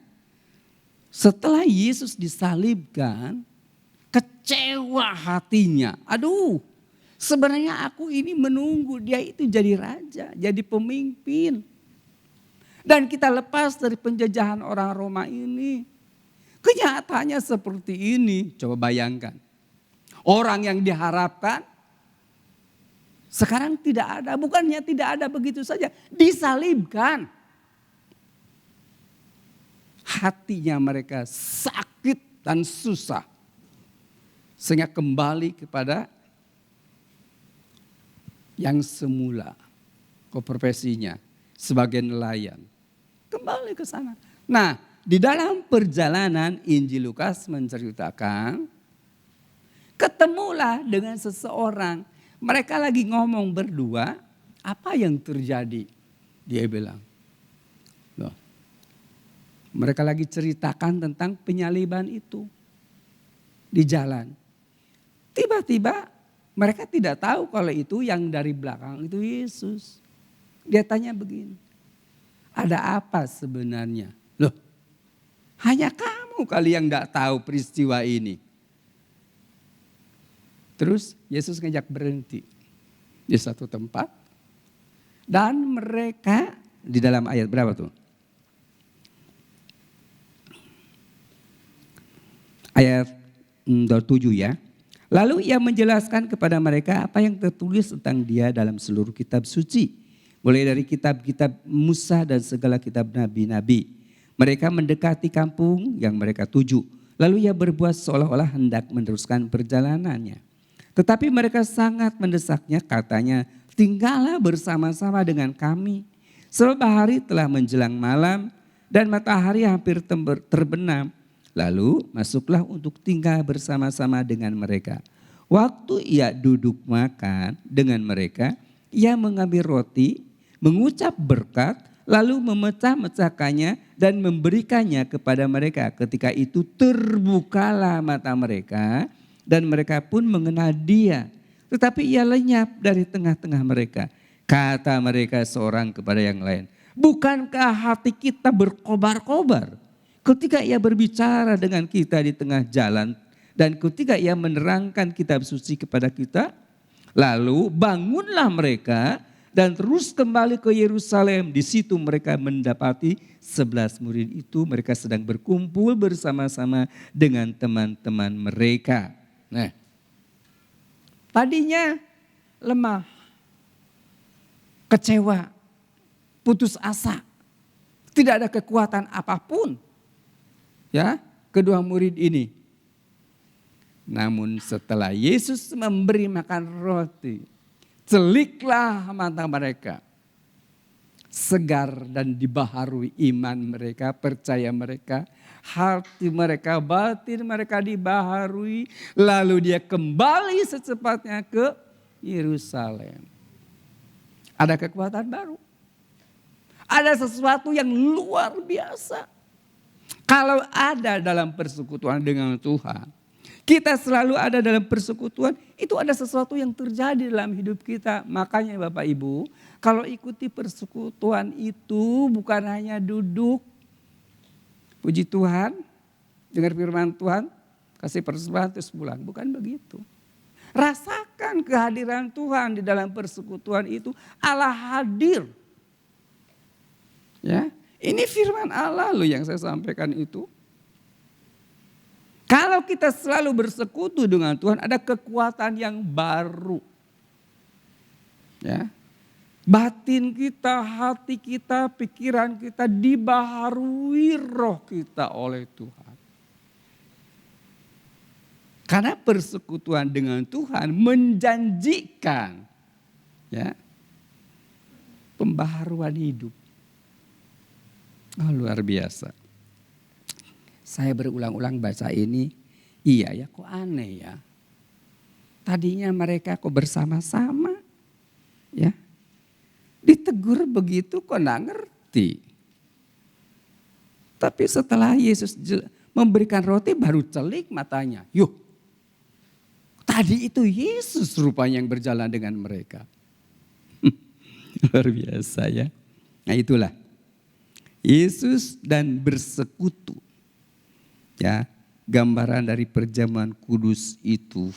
C: Setelah Yesus disalibkan, kecewa hatinya. Aduh, sebenarnya aku ini menunggu dia itu jadi raja, jadi pemimpin. Dan kita lepas dari penjajahan orang Roma ini. Kenyataannya seperti ini, coba bayangkan. Orang yang diharapkan sekarang tidak ada, bukannya tidak ada begitu saja, disalibkan. Hatinya mereka sakit dan susah. Sehingga kembali kepada yang semula, ke profesinya sebagai nelayan. Kembali ke sana. Nah, di dalam perjalanan Injil Lukas menceritakan, ketemulah dengan seseorang. mereka lagi ngomong berdua, apa yang terjadi? Dia bilang, loh, mereka lagi ceritakan tentang penyaliban itu di jalan. Tiba-tiba mereka tidak tahu kalau itu yang dari belakang itu Yesus. Dia tanya begini, ada apa sebenarnya? Loh, hanya kamu kali yang tidak tahu peristiwa ini. Terus Yesus ngajak berhenti di satu tempat. Dan mereka di dalam ayat berapa tuh? Ayat 27 ya. Lalu ia menjelaskan kepada mereka apa yang tertulis tentang dia dalam seluruh kitab suci. Mulai dari kitab-kitab Musa dan segala kitab nabi-nabi. Mereka mendekati kampung yang mereka tuju. Lalu ia berbuat seolah-olah hendak meneruskan perjalanannya. Tetapi mereka sangat mendesaknya, katanya, tinggallah bersama-sama dengan kami. Sebab hari telah menjelang malam dan matahari hampir terbenam. Lalu masuklah untuk tinggal bersama-sama dengan mereka. Waktu ia duduk makan dengan mereka, ia mengambil roti, mengucap berkat, lalu memecah-mecahkannya dan memberikannya kepada mereka. Ketika itu terbukalah mata mereka dan mereka pun mengenal dia. Tetapi ia lenyap dari tengah-tengah mereka. Kata mereka seorang kepada yang lain, bukankah hati kita berkobar-kobar ketika ia berbicara dengan kita di tengah jalan dan ketika ia menerangkan kitab suci kepada kita? Lalu bangunlah mereka dan terus kembali ke Yerusalem. Di situ mereka mendapati 11 murid itu, mereka sedang berkumpul bersama-sama dengan teman-teman mereka. Nah, tadinya lemah, kecewa, putus asa, tidak ada kekuatan apapun. Ya, kedua murid ini. Namun setelah Yesus memberi makan roti, celiklah mata mereka. Segar dan dibaharui iman mereka, percaya mereka, hati mereka, batin mereka dibaharui. Lalu dia kembali secepatnya ke Yerusalem. Ada kekuatan baru. Ada sesuatu yang luar biasa. Kalau ada dalam persekutuan dengan Tuhan, kita selalu ada dalam persekutuan, itu ada sesuatu yang terjadi dalam hidup kita. Makanya Bapak Ibu, kalau ikuti persekutuan itu bukan hanya duduk, puji Tuhan, dengar firman Tuhan, kasih persembahan terus pulang. Bukan begitu. Rasakan kehadiran Tuhan di dalam persekutuan itu. Allah hadir. Ya, ini firman Allah loh yang saya sampaikan itu. Kalau kita selalu bersekutu dengan Tuhan, ada kekuatan yang baru. Ya. Batin kita, hati kita, pikiran kita dibaharui roh kita oleh Tuhan. Karena persekutuan dengan Tuhan menjanjikan ya, pembaharuan hidup. Oh, luar biasa. Saya berulang-ulang baca ini, iya ya kok aneh ya. Tadinya mereka kok bersama-sama ya. Ditegur begitu kok enggak ngerti. Tapi setelah Yesus memberikan roti baru celik matanya. Yuh, tadi itu Yesus rupanya yang berjalan dengan mereka. Luar biasa ya. Nah itulah. Yesus dan bersekutu. Ya, gambaran dari perjamuan kudus itu.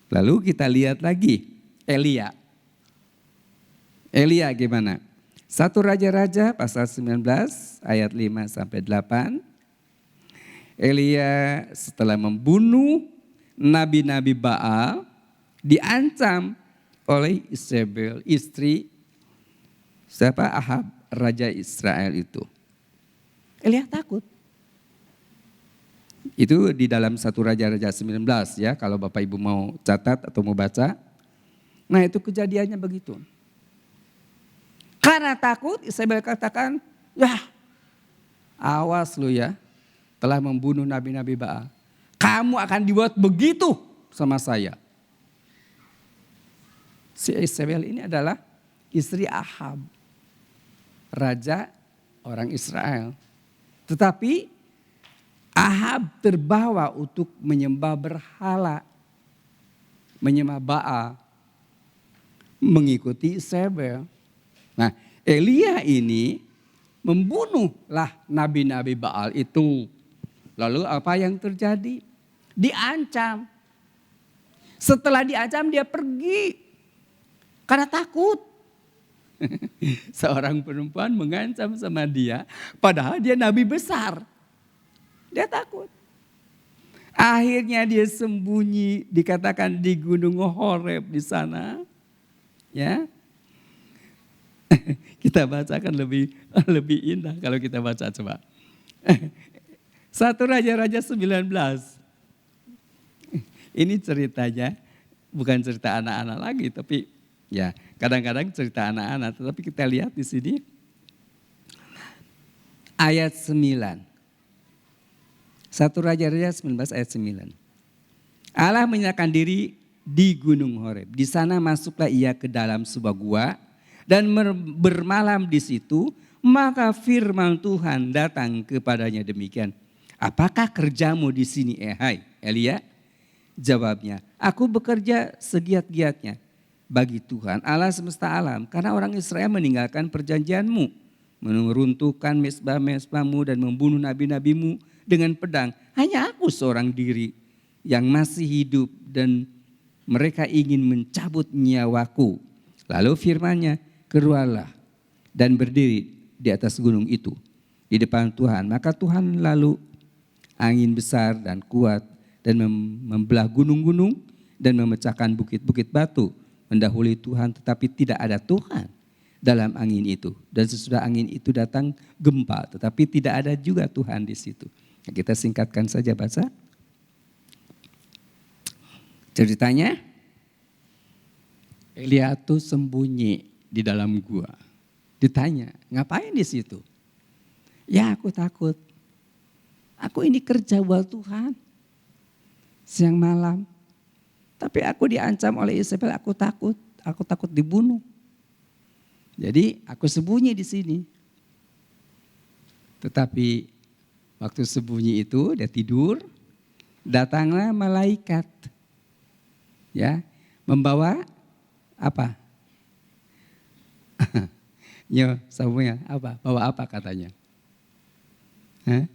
C: Lalu kita lihat lagi Elia. Elia gimana? 1 Raja-Raja pasal 19 ayat 5 sampai 8. Elia setelah membunuh nabi-nabi Baal diancam oleh Isabel, istri siapa? Ahab, raja Israel itu. Elia takut. Itu di dalam 1 Raja-Raja 19 ya, kalau Bapak Ibu mau catat atau mau baca. Nah itu kejadiannya begitu. Karena takut Isabel katakan, ya awas lu ya, telah membunuh nabi-nabi Baal. Kamu akan dibuat begitu sama saya. Si Isabel ini adalah istri Ahab, raja orang Israel. Tetapi Ahab terbawa untuk menyembah berhala, menyembah Baal, mengikuti Isabel. Nah, Elia ini membunuhlah nabi-nabi Baal itu. Lalu apa yang terjadi? Diancam. Setelah diancam dia pergi karena takut. Seorang perempuan mengancam sama dia, padahal dia nabi besar. Dia takut. Akhirnya dia sembunyi, dikatakan di Gunung Horeb di sana. Ya. Kita bacakan lebih indah kalau kita baca coba. 1 Raja-Raja 19. Ini ceritanya bukan cerita anak-anak lagi, tapi ya kadang-kadang cerita anak-anak. Tetapi kita lihat di sini ayat 9. 1 Raja-Raja 19 ayat 9. Allah menyatakan diri di Gunung Horeb. Di sana masuklah ia ke dalam sebuah gua dan bermalam di situ. Maka firman Tuhan datang kepadanya demikian. Apakah kerjamu di sini hai Elia? Jawabnya, aku bekerja segiat-giatnya bagi Tuhan Allah semesta alam. Karena orang Israel meninggalkan perjanjianmu, meruntuhkan mezbah-mezbahmu dan membunuh nabi-nabimu dengan pedang. Hanya aku seorang diri yang masih hidup dan mereka ingin mencabut nyawaku. Lalu firman-Nya, keluarlah dan berdiri di atas gunung itu di depan Tuhan. Maka Tuhan lalu angin besar dan kuat dan membelah gunung-gunung dan memecahkan bukit-bukit batu mendahului Tuhan, tetapi tidak ada Tuhan dalam angin itu. Dan sesudah angin itu datang gempa, tetapi tidak ada juga Tuhan di situ. Kita singkatkan saja baca. Ceritanya, Elia itu sembunyi di dalam gua. Ditanya, ngapain di situ? Ya aku takut. Aku ini kerja buat Tuhan. Siang malam. Tapi aku diancam oleh Isabel, aku takut. Aku takut dibunuh. Jadi aku sembunyi di sini. Tetapi waktu sembunyi itu dia tidur, datanglah malaikat. Ya, membawa apa? Yo, Samuel, apa? Bawa apa katanya? Hah?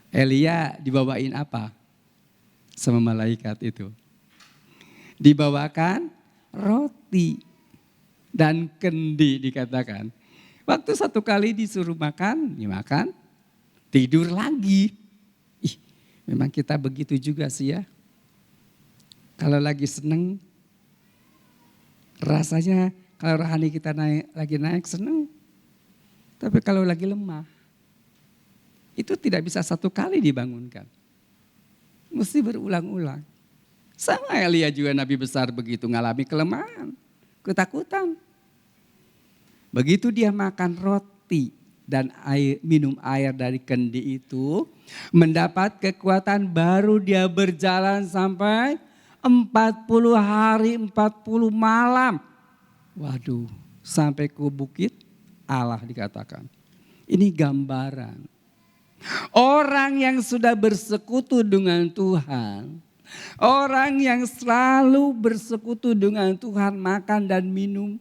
C: Elia dibawain apa sama malaikat itu? Dibawakan roti dan kendi dikatakan. Waktu satu kali disuruh makan, dimakan, tidur lagi. Ih, memang kita begitu juga sih ya. Kalau lagi seneng, rasanya kalau rohani kita lagi naik seneng. Tapi kalau lagi lemah, itu tidak bisa satu kali dibangunkan. Mesti berulang-ulang. Sama Elia juga nabi besar begitu ngalami kelemahan, ketakutan. Begitu dia makan roti dan minum air dari kendi itu, mendapat kekuatan baru dia berjalan sampai 40 hari 40 malam. Waduh, sampai ke bukit Allah dikatakan. Ini gambaran. Orang yang sudah bersekutu dengan Tuhan, orang yang selalu bersekutu dengan Tuhan, makan dan minum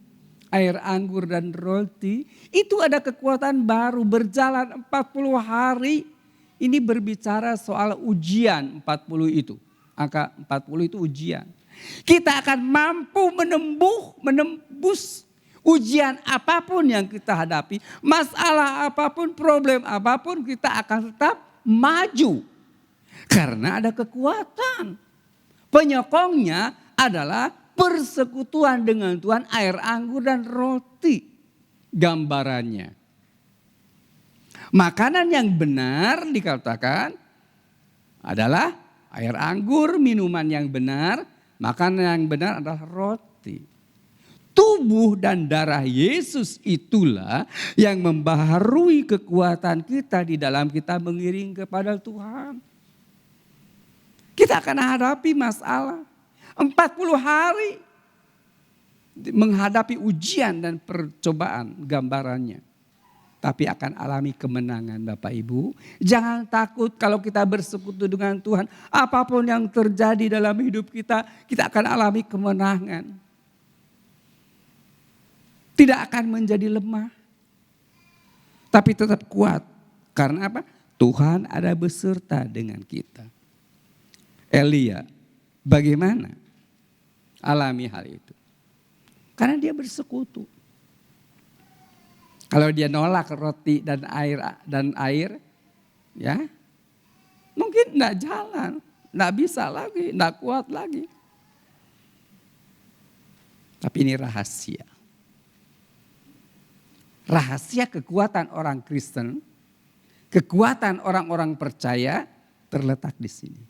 C: air anggur dan roti, itu ada kekuatan baru berjalan 40 hari. Ini berbicara soal ujian 40 itu. Angka 40 itu ujian. Kita akan mampu menembus ujian apapun yang kita hadapi. Masalah apapun, problem apapun, kita akan tetap maju. Karena ada kekuatan. Penyokongnya adalah persekutuan dengan Tuhan, air anggur dan roti. Gambarannya. Makanan yang benar dikatakan adalah air anggur, minuman yang benar, makanan yang benar adalah roti. Tubuh dan darah Yesus itulah yang membaharui kekuatan kita di dalam kita mengiring kepada Tuhan. Kita akan hadapi masalah 40 hari. menghadapi ujian dan percobaan gambarannya. Tapi akan alami kemenangan Bapak Ibu. Jangan takut kalau kita bersekutu dengan Tuhan. Apapun yang terjadi dalam hidup kita, kita akan alami kemenangan. Tidak akan menjadi lemah. Tapi tetap kuat. Karena apa? Tuhan ada beserta dengan kita. Elia, bagaimana alami hal itu? Karena dia bersekutu. Kalau dia nolak roti dan air, ya mungkin enggak jalan, enggak bisa lagi, enggak kuat lagi. Tapi ini rahasia. Rahasia kekuatan orang Kristen, kekuatan orang-orang percaya terletak di sini.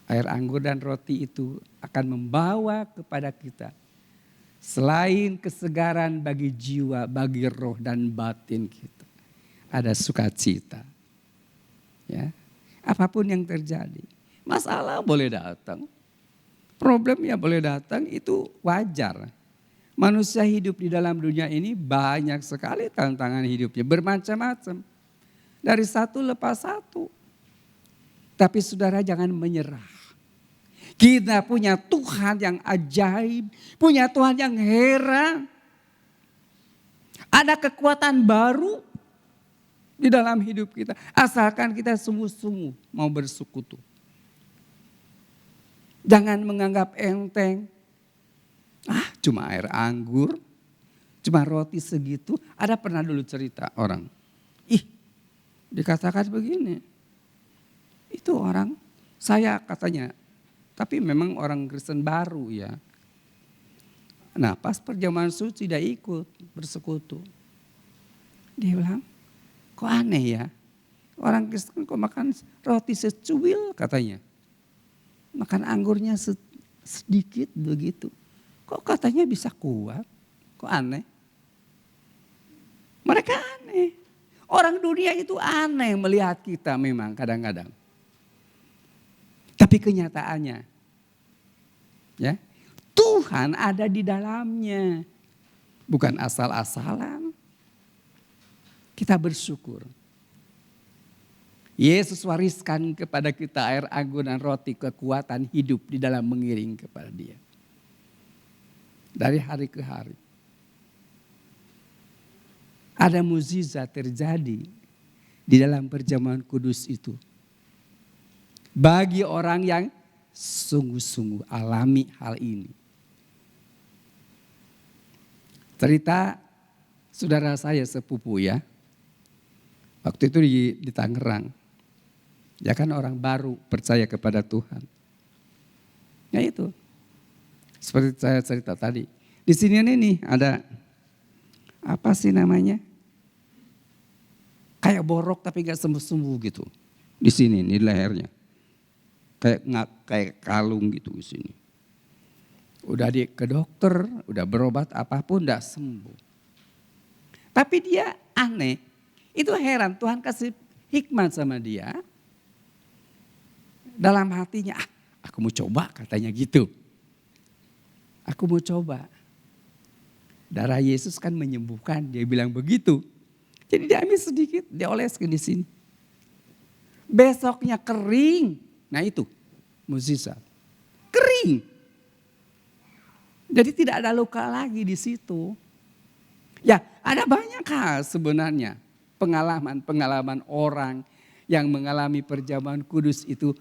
C: Air anggur dan roti itu akan membawa kepada kita selain kesegaran bagi jiwa, bagi roh dan batin kita, ada sukacita. Ya, apapun yang terjadi, masalah boleh datang, problemnya boleh datang, itu wajar. Manusia hidup di dalam dunia ini banyak sekali tantangan hidupnya, bermacam-macam. Dari satu lepas satu. Tapi saudara jangan menyerah. Kita punya Tuhan yang ajaib, punya Tuhan yang heran. Ada kekuatan baru di dalam hidup kita. Asalkan kita sungguh-sungguh mau bersekutu. Jangan menganggap enteng. Cuma air anggur, cuma roti segitu. Ada pernah dulu cerita orang. Dikatakan begini. Itu orang, saya katanya. Tapi memang orang Kristen baru ya. Nah pas perjamuan suci tidak ikut bersekutu. Dia bilang, kok aneh ya. Orang Kristen kok makan roti secuil katanya. Makan anggurnya sedikit begitu. Kok katanya bisa kuat? Kok aneh? Mereka aneh. Orang dunia itu aneh melihat kita memang kadang-kadang. Tapi kenyataannya, ya, Tuhan ada di dalamnya. Bukan asal-asalan. Kita bersyukur. Yesus wariskan kepada kita air anggur dan roti, kekuatan hidup di dalam mengiring kepada Dia. Dari hari ke hari. Ada mukjizat terjadi di dalam perjamuan kudus itu. Bagi orang yang sungguh-sungguh alami hal ini. Cerita saudara saya sepupu ya. Waktu itu di Tangerang. Dia kan orang baru percaya kepada Tuhan. Ya itu. Seperti saya cerita tadi. Di sini nih ada apa sih namanya? Kayak borok tapi gak sembuh-sembuh gitu. Di sini, di lehernya. Kayak kalung gitu di sini. Udah ke dokter, udah berobat apapun enggak sembuh. Tapi dia aneh. Itu heran, Tuhan kasih hikmat sama dia. Dalam hatinya, aku mau coba katanya gitu. Aku mau coba. Darah Yesus kan menyembuhkan, dia bilang begitu. Jadi dia ambil sedikit, dia oleskan di sini. Besoknya kering. Nah itu mukjizat. Kering. Jadi tidak ada luka lagi di situ. Ya ada banyak hal sebenarnya. Pengalaman-pengalaman orang yang mengalami perjamuan kudus itu.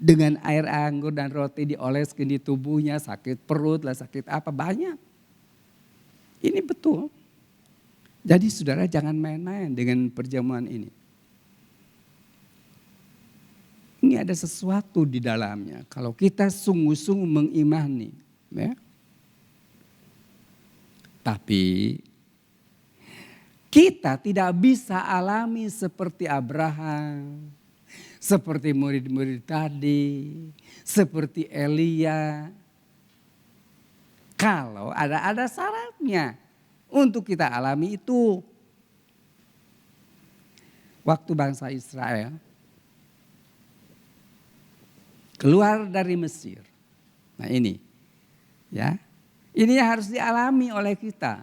C: Dengan air anggur dan roti dioleskan di tubuhnya. Sakit perut lah, sakit apa, banyak. Ini betul. Jadi saudara jangan main-main dengan perjamuan ini. Ini ada sesuatu di dalamnya. Kalau kita sungguh-sungguh mengimani. Ya. Tapi kita tidak bisa alami seperti Abraham. Seperti murid-murid tadi. Seperti Elia. Kalau ada syaratnya. Untuk kita alami itu. Waktu bangsa Israel keluar dari Mesir. Nah ini, ya, ini yang harus dialami oleh kita.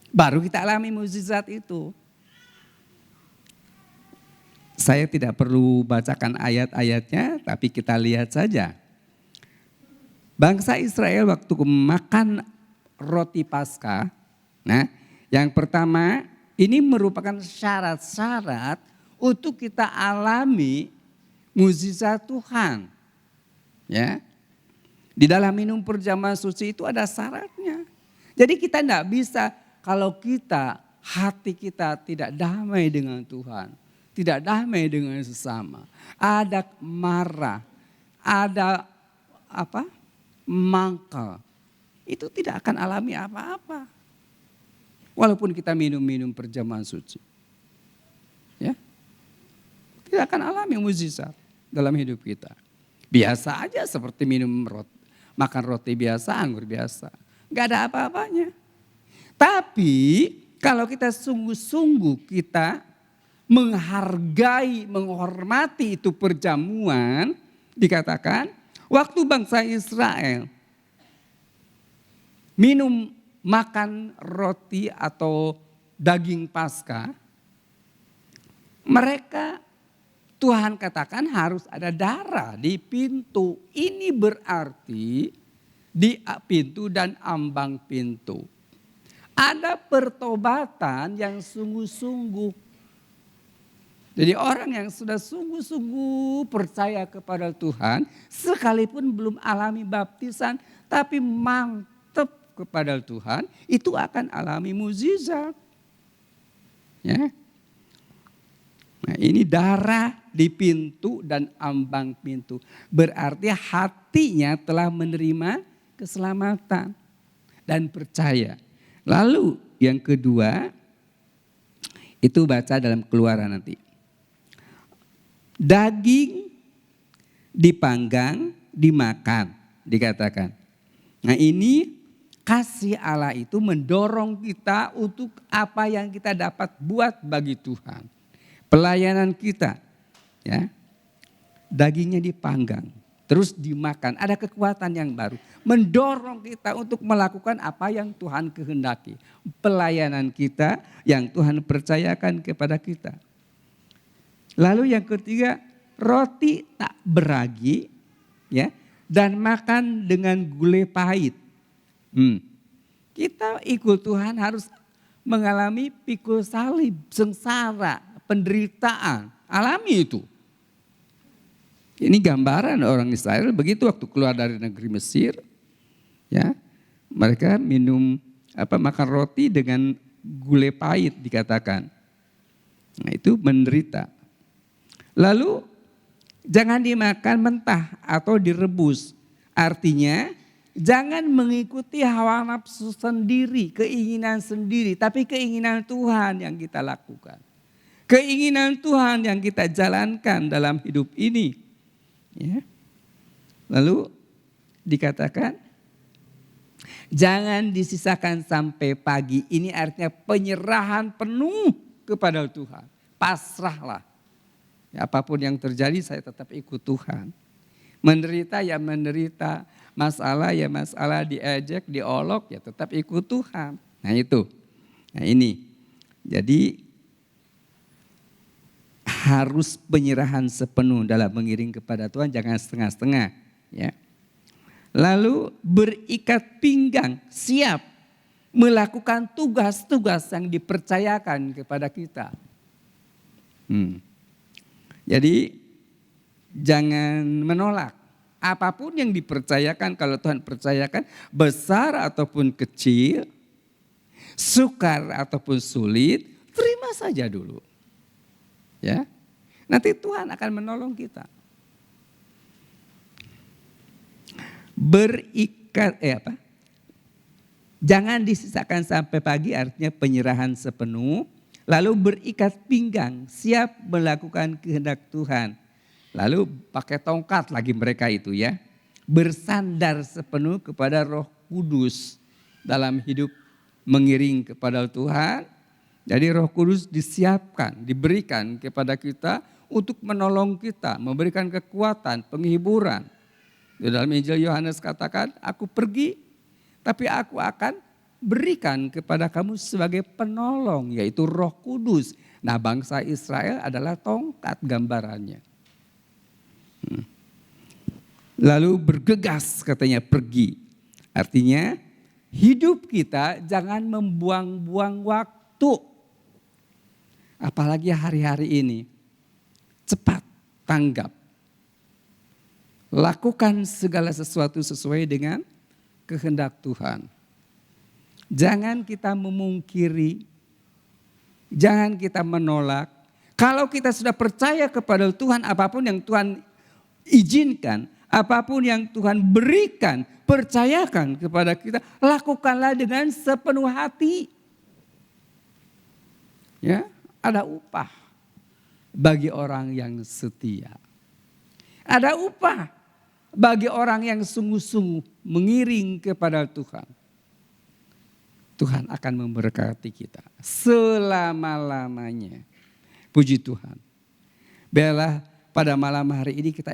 C: Baru kita alami mukjizat itu. Saya tidak perlu bacakan ayat-ayatnya, tapi kita lihat saja. Bangsa Israel waktu makan roti Paskah, nah yang pertama ini merupakan syarat-syarat untuk kita alami mukjizat Tuhan. Ya, di dalam minum perjamuan suci itu ada syaratnya. Jadi kita tidak bisa kalau hati kita tidak damai dengan Tuhan. Tidak damai dengan sesama. Ada marah, ada mangkal. Itu tidak akan alami apa-apa. Walaupun kita minum perjamuan suci. Ya. Tidak akan alami mukjizat dalam hidup kita. Biasa aja seperti makan roti biasa, anggur biasa. Gak ada apa-apanya. Tapi kalau kita sungguh-sungguh kita menghargai, menghormati itu perjamuan, dikatakan waktu bangsa Israel makan roti atau daging Paskah, mereka Tuhan katakan harus ada darah di pintu. Ini berarti di pintu dan ambang pintu. Ada pertobatan yang sungguh-sungguh. Jadi orang yang sudah sungguh-sungguh percaya kepada Tuhan, sekalipun belum alami baptisan, tapi mantap kepada Tuhan, itu akan alami mukjizat. Ya. Nah, ini darah di pintu dan ambang pintu. Berarti hatinya telah menerima keselamatan dan percaya. Lalu yang kedua, itu baca dalam Keluaran nanti. Daging dipanggang, dimakan, dikatakan. Nah ini kasih Allah itu mendorong kita untuk apa yang kita dapat buat bagi Tuhan. Pelayanan kita, ya, dagingnya dipanggang, terus dimakan. Ada kekuatan yang baru, mendorong kita untuk melakukan apa yang Tuhan kehendaki. Pelayanan kita yang Tuhan percayakan kepada kita. Lalu yang ketiga, roti tak beragi, ya, dan makan dengan gulai pahit. Kita ikut Tuhan harus mengalami pikul salib, sengsara, penderitaan, alami itu. Ini gambaran orang Israel begitu waktu keluar dari negeri Mesir, ya, mereka makan roti dengan gulai pahit dikatakan. Nah itu menderita. Lalu jangan dimakan mentah atau direbus. Artinya jangan mengikuti hawa nafsu sendiri, keinginan sendiri. Tapi keinginan Tuhan yang kita lakukan. Keinginan Tuhan yang kita jalankan dalam hidup ini. Ya. Lalu dikatakan jangan disisakan sampai pagi. Ini artinya penyerahan penuh kepada Tuhan. Pasrahlah. Ya, apapun yang terjadi saya tetap ikut Tuhan. Menderita ya menderita, masalah ya masalah, diejek, diolok ya tetap ikut Tuhan. Nah itu, nah ini. Jadi harus penyerahan sepenuh dalam mengiring kepada Tuhan, jangan setengah-setengah. Ya. Lalu berikat pinggang, siap melakukan tugas-tugas yang dipercayakan kepada kita. Jadi jangan menolak apapun yang dipercayakan, kalau Tuhan percayakan besar ataupun kecil, sukar ataupun sulit, terima saja dulu. Ya. Nanti Tuhan akan menolong kita. Jangan disisakan sampai pagi artinya penyerahan sepenuh. Lalu berikat pinggang, siap melakukan kehendak Tuhan. Lalu pakai tongkat lagi mereka itu ya. Bersandar sepenuh kepada Roh Kudus dalam hidup mengiring kepada Tuhan. Jadi Roh Kudus disiapkan, diberikan kepada kita untuk menolong kita, memberikan kekuatan, penghiburan. Di dalam Injil Yohanes katakan, aku pergi tapi aku akan berikan kepada kamu sebagai penolong, yaitu Roh Kudus. Nah, bangsa Israel adalah tongkat gambarannya. Lalu bergegas katanya pergi. Artinya hidup kita jangan membuang-buang waktu. Apalagi hari-hari ini. Cepat tanggap. Lakukan segala sesuatu sesuai dengan kehendak Tuhan. Jangan kita memungkiri, jangan kita menolak. Kalau kita sudah percaya kepada Tuhan, apapun yang Tuhan izinkan, apapun yang Tuhan berikan, percayakan kepada kita, lakukanlah dengan sepenuh hati. Ya, ada upah bagi orang yang setia. Ada upah bagi orang yang sungguh-sungguh mengiring kepada Tuhan. Tuhan akan memberkati kita selama-lamanya. Puji Tuhan. Biarlah pada malam hari ini kita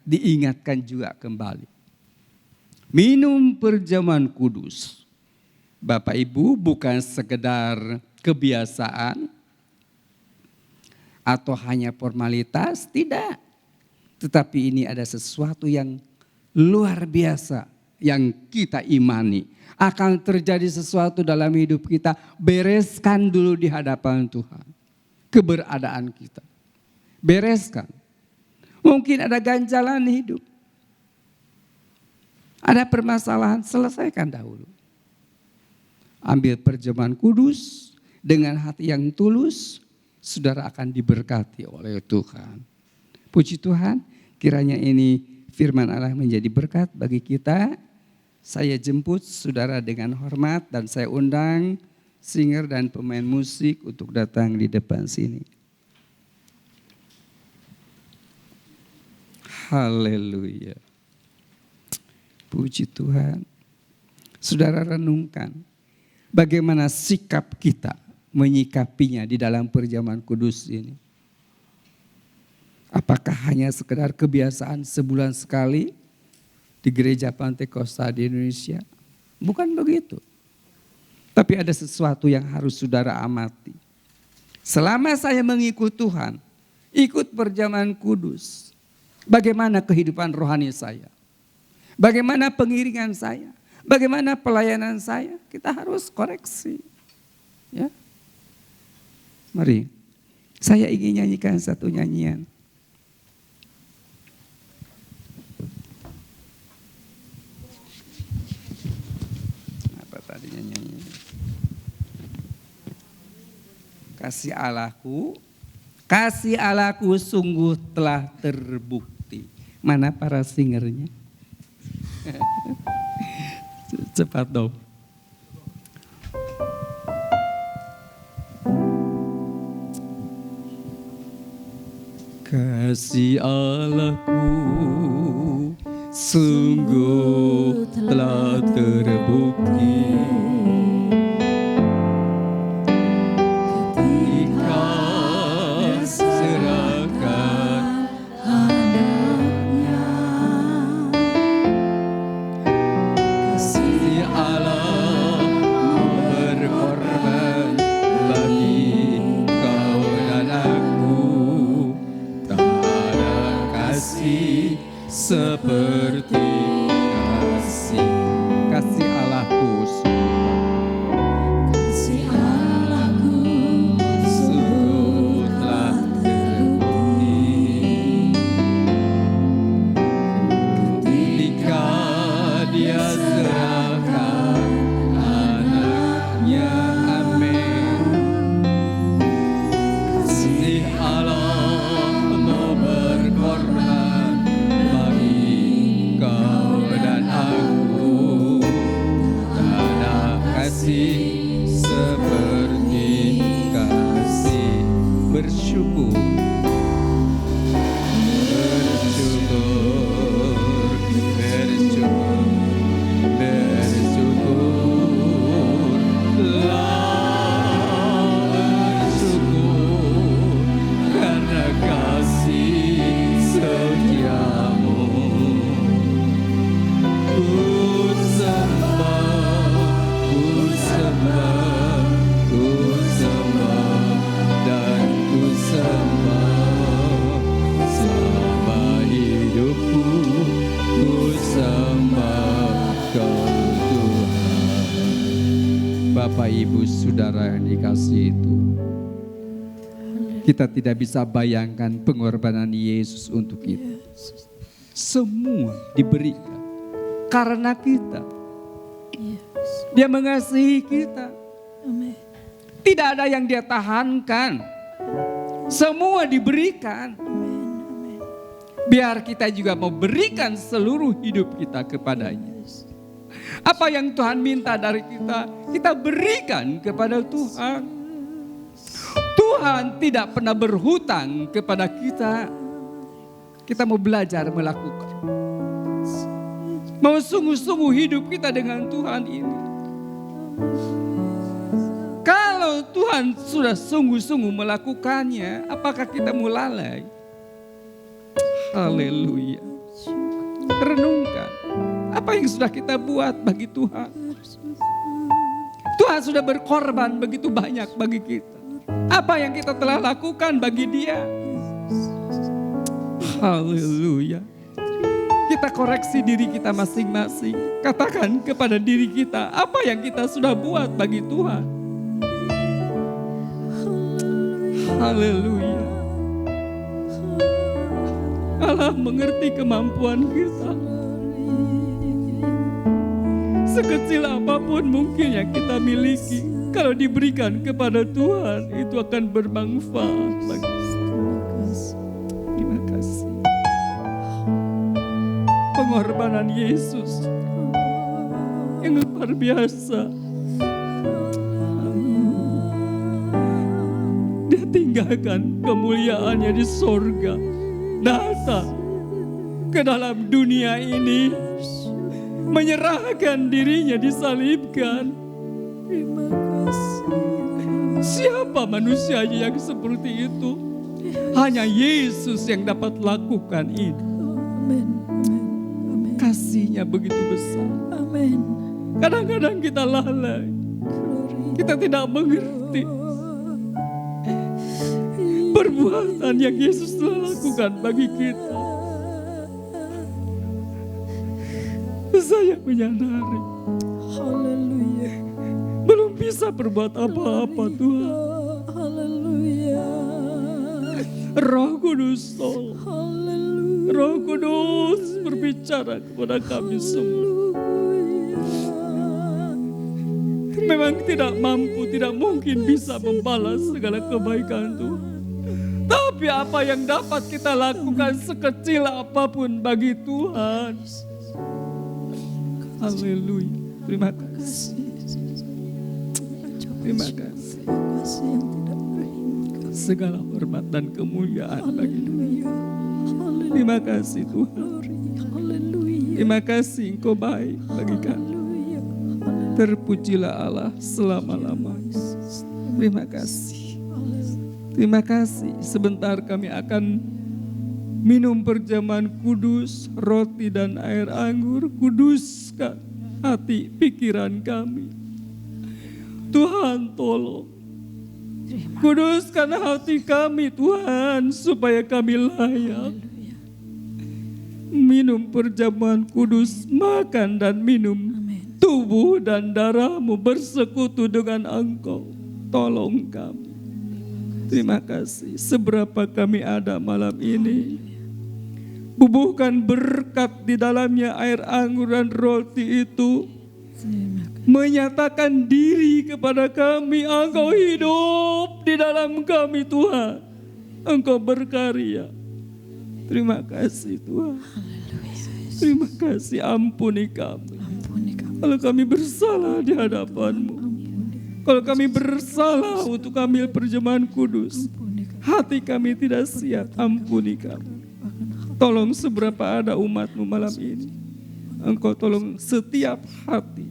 C: diingatkan juga kembali. Minum perjamuan kudus. Bapak Ibu, bukan sekedar kebiasaan atau hanya formalitas, tidak. Tetapi ini ada sesuatu yang luar biasa yang kita imani. Akan terjadi sesuatu dalam hidup kita, bereskan dulu di hadapan Tuhan. Keberadaan kita. Bereskan. Mungkin ada ganjalan hidup. Ada permasalahan, selesaikan dahulu. Ambil perjamuan kudus dengan hati yang tulus, saudara akan diberkati oleh Tuhan. Puji Tuhan, kiranya ini firman Allah menjadi berkat bagi kita. Saya jemput saudara dengan hormat dan saya undang singer dan pemain musik untuk datang di depan sini. Haleluya. Puji Tuhan. Saudara renungkan bagaimana sikap kita menyikapinya di dalam perjamuan kudus ini. Apakah hanya sekedar kebiasaan sebulan sekali di gereja Pantekosta di Indonesia? Bukan begitu. Tapi ada sesuatu yang harus saudara amati. Selama saya mengikut Tuhan, ikut perjamuan kudus, bagaimana kehidupan rohani saya? Bagaimana pengiringan saya? Bagaimana pelayanan saya? Kita harus koreksi. Ya. Mari, saya ingin nyanyikan satu nyanyian. Apa tadinya nyanyi? Kasih Allahku sungguh telah terbukti. Mana para singernya? Cepat dong. Kasih Allahku sungguh telah terbukti. Ketika serahkan anaknya, kasih Allah berkorban bagi kau dan aku. Tak ada kasih seperti kasih Allahku. Kasih Allahku sungguh telah terbukti. Ketika Dia serahkan anaknya, amin. Kasih Allah mau berkorban bagi kau dan aku. Tak ada kasih seperti kasih. Bersyukur, bersyukur, bersyukur, bersyukurlah, bersyukur karena kasih setiamu. Bapak, Ibu, Saudara yang dikasihi Tuhan, kita tidak bisa bayangkan pengorbanan Yesus untuk kita. Semua diberikan karena kita. Dia mengasihi kita. Tidak ada yang dia tahankan. Semua diberikan. Biar kita juga mau berikan seluruh hidup kita kepadanya. Apa yang Tuhan minta dari kita, kita berikan kepada Tuhan. Tuhan tidak pernah berhutang kepada kita. Kita mau belajar melakukan. Mau sungguh-sungguh hidup kita dengan Tuhan ini. Kalau Tuhan sudah sungguh-sungguh melakukannya, apakah kita mau lalai? Haleluya. Renungkan apa yang sudah kita buat bagi Tuhan. Tuhan sudah berkorban begitu banyak bagi kita. Apa yang kita telah lakukan bagi Dia? Haleluya. Kita koreksi diri kita masing-masing. Katakan kepada diri kita, apa yang kita sudah buat bagi Tuhan? Haleluya. Allah mengerti kemampuan kita. Sekecil apapun mungkin yang kita miliki, kalau diberikan kepada Tuhan, itu akan bermanfaat bagi kita. Terima kasih. Pengorbanan Yesus yang luar biasa. Dia tinggalkan kemuliaannya di sorga, datang ke dalam dunia ini, menyerahkan dirinya, disalibkan.
A: Terima kasih.
C: Siapa manusianya yang seperti itu? Hanya Yesus yang dapat lakukan ini.
A: Amin. Amin.
C: Kasihnya begitu besar.
A: Amin.
C: Kadang-kadang kita lalai. Kita tidak mengerti perbuatan yang Yesus telah lakukan bagi kita. Saya menyadari
A: Haleluya.
C: belum bisa berbuat apa-apa Tuhan.
A: Haleluya.
C: Roh Kudus tolong.
A: Haleluya.
C: Roh Kudus berbicara kepada kami semua. Memang tidak mampu, tidak mungkin bisa membalas segala kebaikan Tuhan. Tapi apa yang dapat kita lakukan sekecil apapun bagi Tuhan. Haleluya. Terima kasih. Terima kasih.
A: Kasih yang tidak berhingga.
C: Segala hormat dan kemuliaan bagi Tuhan.
A: Haleluya.
C: Terima kasih Tuhan.
A: Haleluya.
C: Terima kasih Engkau baik bagi kami.
A: Haleluya.
C: Terpujilah Allah selama-lamanya. Terima kasih. Terima kasih. Sebentar kami akan minum perjamuan kudus, roti dan air anggur. Kuduskan hati pikiran kami. Tuhan tolong. Kuduskan hati kami Tuhan, supaya kami layak minum perjamuan kudus, makan dan minum tubuh dan darah-Mu, bersekutu dengan Engkau. Tolong kami. Terima kasih. Seberapa kami ada malam ini, bubuhkan berkat di dalamnya air anggur dan roti itu, menyatakan diri kepada kami. Engkau hidup di dalam kami Tuhan. Engkau berkarya. Terima kasih Tuhan. Terima kasih, ampuni kami. Kalau kami bersalah di hadapan-Mu, kalau kami bersalah untuk ambil perjamuan kudus, hati kami tidak siap, ampuni kami. Tolong seberapa ada umat-Mu malam ini, Engkau tolong setiap hati.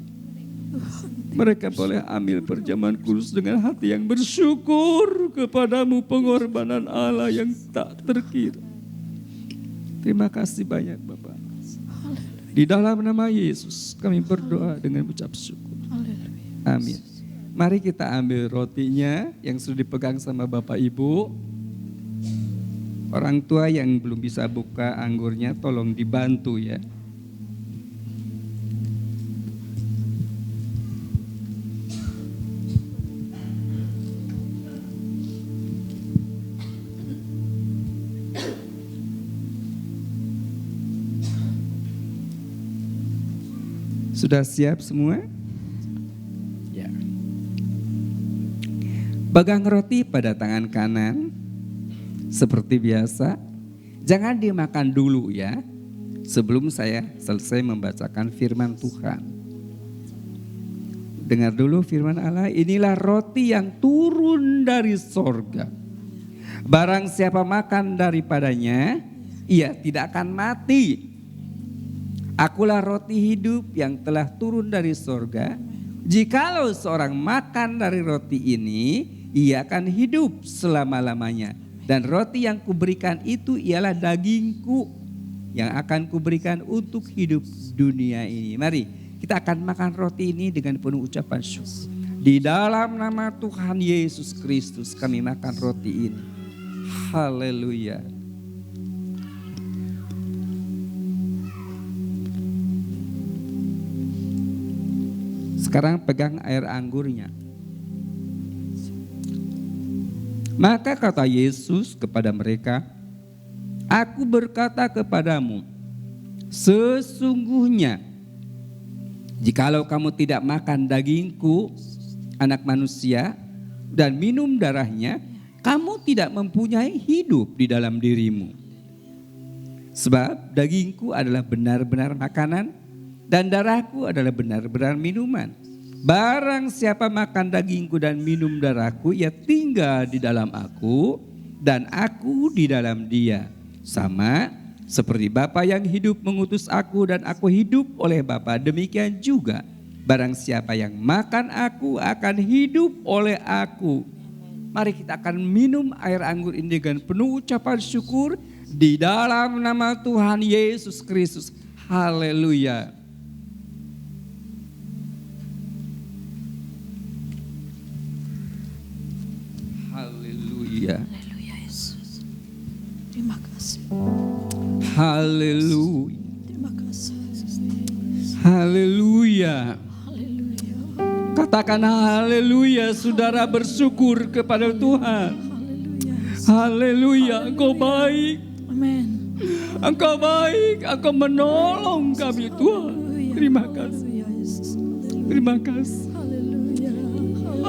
C: Mereka boleh ambil perjamuan kudus dengan hati yang bersyukur kepada-Mu, pengorbanan Allah yang tak terkira. Terima kasih banyak Bapak. Di dalam nama Yesus kami berdoa dengan ucap syukur. Amin. Mari kita ambil rotinya yang sudah dipegang sama Bapak Ibu. Orang tua yang belum bisa buka anggurnya tolong dibantu ya. Sudah siap semua? Ya. Pegang roti pada tangan kanan seperti biasa. Jangan dimakan dulu ya, sebelum saya selesai membacakan firman Tuhan. Dengar dulu firman Allah, inilah roti yang turun dari sorga. Barang siapa makan daripadanya, ia tidak akan mati. Akulah roti hidup yang telah turun dari sorga. Jikalau seorang makan dari roti ini, ia akan hidup selama-lamanya. Dan roti yang kuberikan itu ialah dagingku yang akan kuberikan untuk hidup dunia ini. Mari kita akan makan roti ini dengan penuh ucapan syukur. Di dalam nama Tuhan Yesus Kristus kami makan roti ini. Haleluya. Sekarang pegang air anggurnya. Maka kata Yesus kepada mereka, aku berkata kepadamu, sesungguhnya jikalau kamu tidak makan dagingku, anak manusia, dan minum darahnya, kamu tidak mempunyai hidup di dalam dirimu. Sebab dagingku adalah benar-benar makanan, dan darahku adalah benar-benar minuman. Barang siapa makan dagingku dan minum darahku, ia tinggal di dalam aku dan aku di dalam dia. Sama seperti Bapa yang hidup mengutus aku dan aku hidup oleh Bapa, demikian juga barang siapa yang makan aku akan hidup oleh aku. Mari kita akan minum air anggur ini dengan penuh ucapan syukur di dalam nama Tuhan Yesus Kristus. Haleluya. Haleluya.
A: Haleluya Yesus. Terima kasih.
C: Haleluya.
A: Terima kasih.
C: Haleluya.
A: Haleluya.
C: Katakan haleluya, saudara bersyukur kepada Tuhan.
A: Haleluya.
C: Haleluya, Engkau baik.
A: Amin.
C: Engkau baik, Engkau menolong kami Tuhan. Terima kasih.
A: Haleluya Yesus.
C: Terima kasih.
A: Haleluya.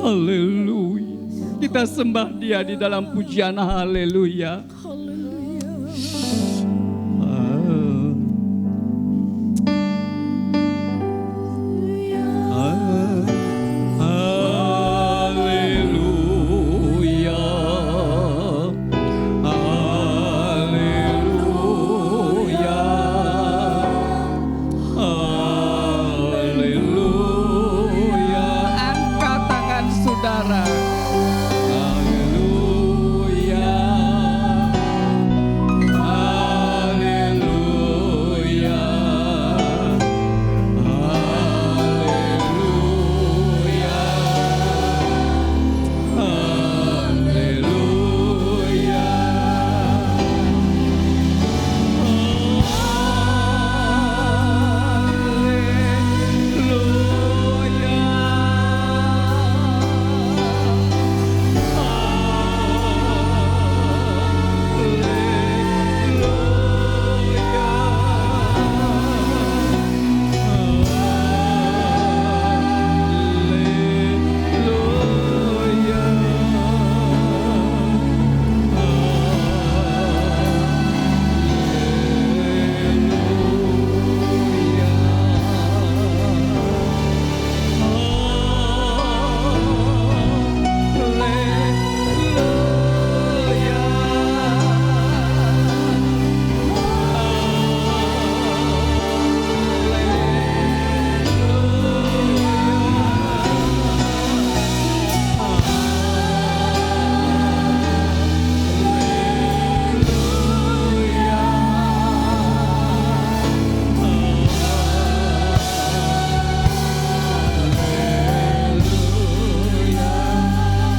C: Haleluya. Kita sembah Dia di dalam pujian haleluya.
A: Haleluya.
C: Angkat tangan saudara.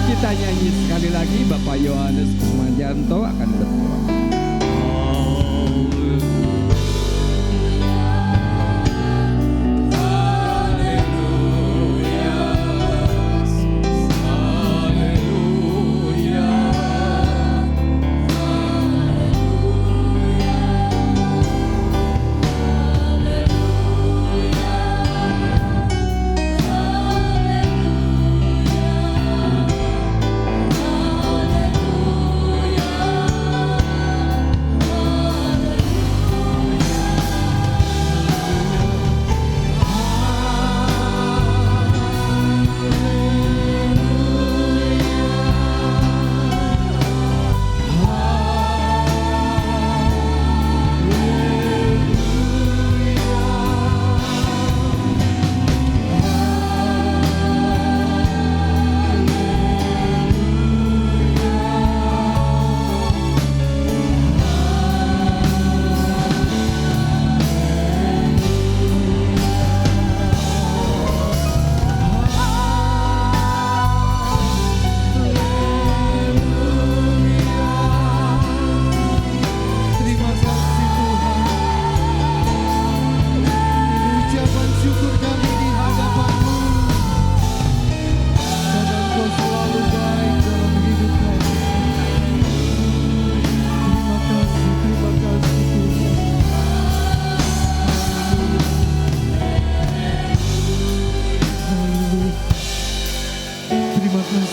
C: Kita nyanyi sekali lagi, Bapak Yohanes Kusmanjanto akan berdoa.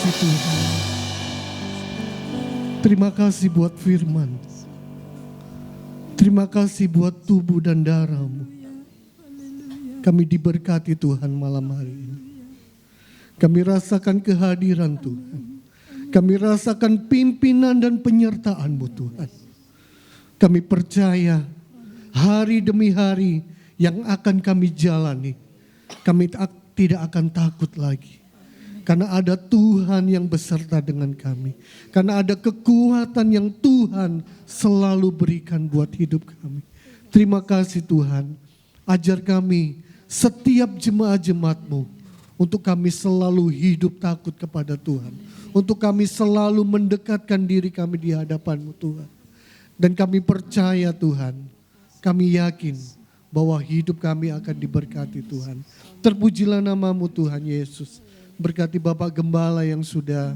D: kasih Tuhan. Terima kasih buat firman. Terima kasih buat tubuh dan darah-Mu. Kami diberkati Tuhan malam hari ini. Kami rasakan kehadiran Tuhan. Kami rasakan pimpinan dan penyertaan-Mu Tuhan. Kami percaya hari demi hari yang akan kami jalani, kami tidak akan takut lagi. Karena ada Tuhan yang beserta dengan kami. Karena ada kekuatan yang Tuhan selalu berikan buat hidup kami. Terima kasih Tuhan. Ajar kami setiap jemaat-jemaat-Mu untuk kami selalu hidup takut kepada Tuhan. Untuk kami selalu mendekatkan diri kami di hadapan-Mu Tuhan. Dan kami percaya Tuhan, kami yakin bahwa hidup kami akan diberkati Tuhan. Terpujilah nama-Mu Tuhan Yesus. Berkati Bapak Gembala yang sudah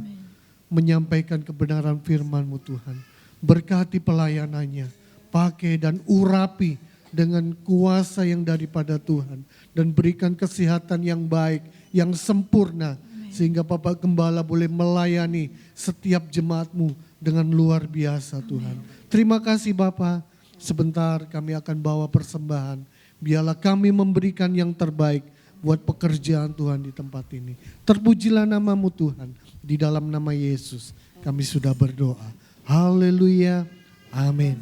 D: menyampaikan kebenaran firman-Mu Tuhan. Berkati pelayanannya, pakai dan urapi dengan kuasa yang daripada Tuhan. Dan berikan kesehatan yang baik, yang sempurna. Sehingga Bapak Gembala boleh melayani setiap jemaat-Mu dengan luar biasa Tuhan. Terima kasih Bapak, sebentar kami akan bawa persembahan. Biarlah kami memberikan yang terbaik buat pekerjaan Tuhan di tempat ini. Terpujilah nama-Mu Tuhan. Di dalam nama Yesus kami sudah berdoa. Haleluya. Amin.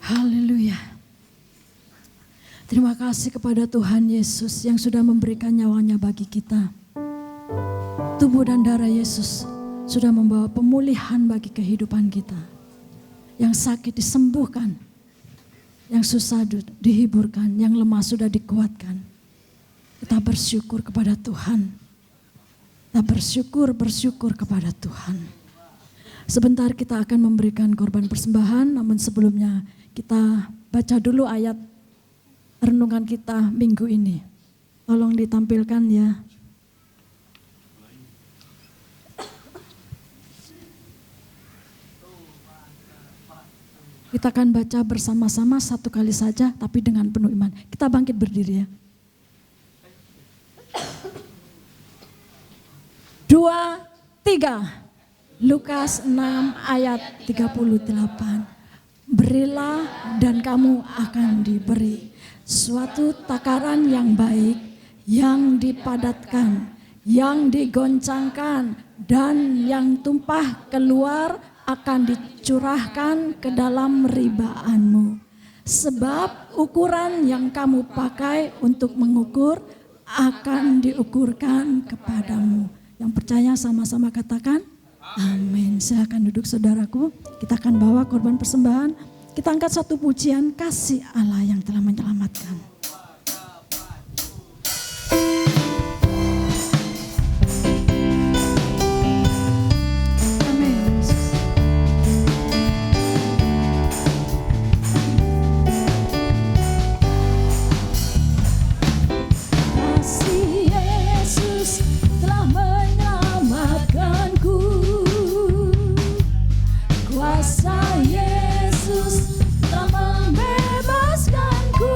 A: Haleluya. Terima kasih kepada Tuhan Yesus yang sudah memberikan nyawanya bagi kita. Tubuh dan darah Yesus sudah membawa pemulihan bagi kehidupan kita. Yang sakit disembuhkan, yang susah dihiburkan, yang lemah sudah dikuatkan. Kita bersyukur kepada Tuhan. Kita bersyukur kepada Tuhan. Sebentar kita akan memberikan korban persembahan, namun sebelumnya kita baca dulu ayat renungan kita minggu ini. Tolong ditampilkan ya. Kita akan baca bersama-sama satu kali saja, tapi dengan penuh iman. Kita bangkit berdiri ya. 2, 3. Lukas 6 ayat 38. Berilah dan kamu akan diberi. Suatu takaran yang baik, yang dipadatkan, yang digoncangkan, dan yang tumpah keluar akan dicurahkan ke dalam ribaanmu. Sebab ukuran yang kamu pakai untuk mengukur akan diukurkan kepadamu. Yang percaya sama-sama katakan amin. Silakan duduk saudaraku. Kita akan bawa korban persembahan. Kita angkat satu pujian kasih Allah yang telah menyelamatkan.
E: Kuasa Yesus telah membebaskanku.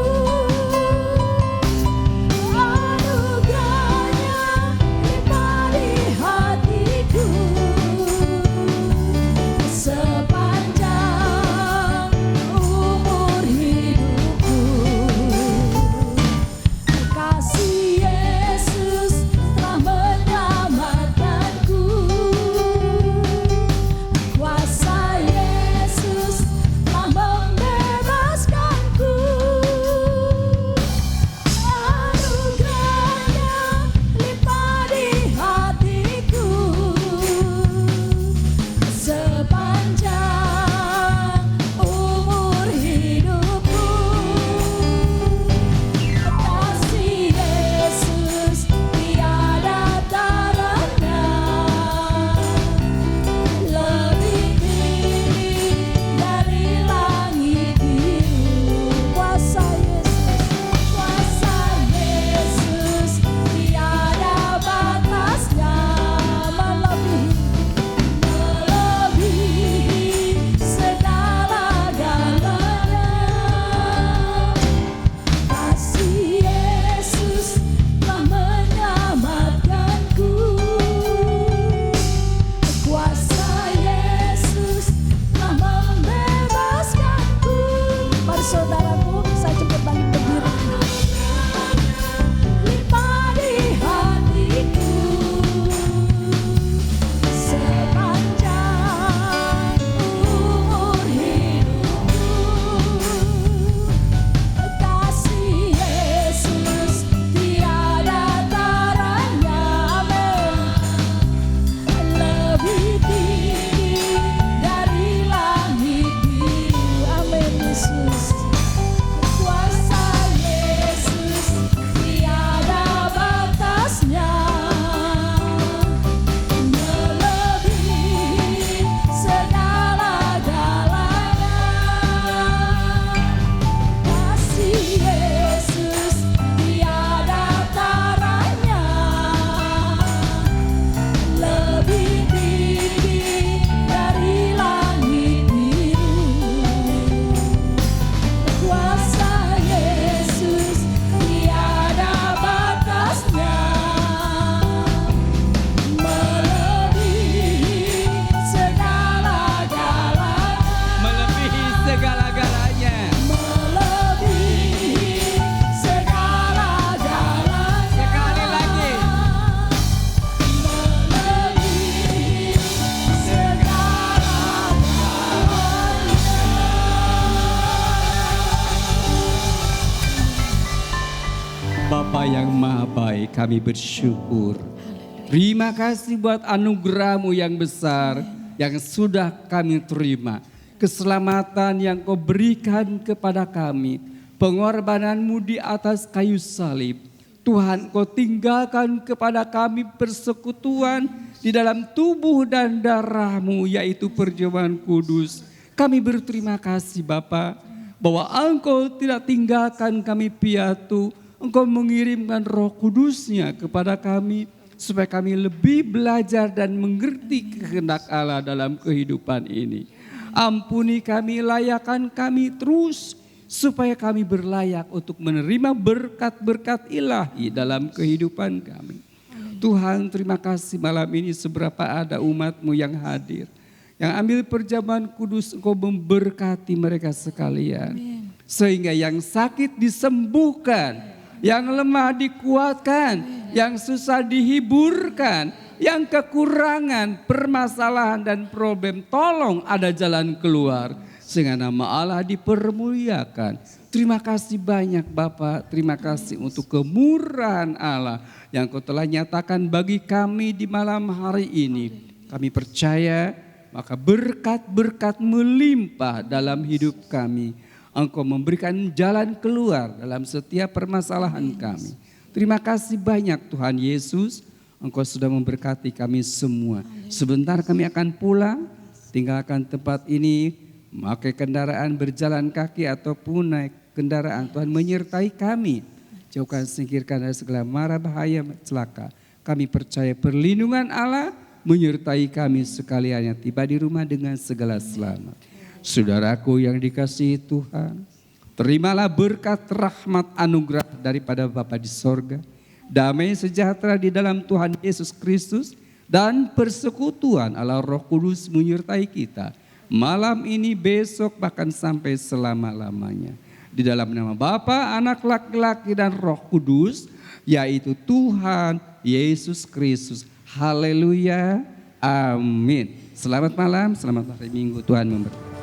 C: Bapa yang maha baik, kami bersyukur. Terima kasih buat anugerah-Mu yang besar yang sudah kami terima. Keselamatan yang Kau berikan kepada kami. Pengorbanan-Mu di atas kayu salib. Tuhan, Kau tinggalkan kepada kami persekutuan di dalam tubuh dan darah-Mu, yaitu perjamuan kudus. Kami berterima kasih Bapa, bahwa Engkau tidak tinggalkan kami piatu. Engkau mengirimkan Roh Kudus-Nya kepada kami, supaya kami lebih belajar dan mengerti kehendak Allah dalam kehidupan ini. Ampuni kami, layakan kami terus, supaya kami berlayak untuk menerima berkat-berkat ilahi dalam kehidupan kami. Tuhan, terima kasih malam ini seberapa ada umat-Mu yang hadir, yang ambil perjamuan kudus. Engkau memberkati mereka sekalian. Sehingga yang sakit disembuhkan, yang lemah dikuatkan, yang susah dihiburkan, yang kekurangan, permasalahan dan problem, tolong ada jalan keluar. Sehingga nama Allah dipermuliakan. Terima kasih banyak Bapak, terima kasih untuk kemurahan Allah yang Kau telah nyatakan bagi kami di malam hari ini. Kami percaya maka berkat-berkat melimpah dalam hidup kami. Engkau memberikan jalan keluar dalam setiap permasalahan kami. Terima kasih banyak Tuhan Yesus. Engkau sudah memberkati kami semua. Sebentar kami akan pulang, tinggalkan tempat ini, pakai kendaraan berjalan kaki ataupun naik kendaraan. Tuhan menyertai kami. Jauhkan, singkirkan dari segala mara bahaya celaka. Kami percaya perlindungan Allah menyertai kami sekalian yang tiba di rumah dengan segala selamat. Saudaraku yang dikasihi Tuhan, terimalah berkat rahmat anugerah daripada Bapa di sorga, damai sejahtera di dalam Tuhan Yesus Kristus, dan persekutuan Allah Roh Kudus menyertai kita malam ini, besok, bahkan sampai selama-lamanya. Di dalam nama Bapa, Anak laki-laki dan Roh Kudus, yaitu Tuhan Yesus Kristus. Haleluya, amin. Selamat malam, selamat hari Minggu, Tuhan memberkati.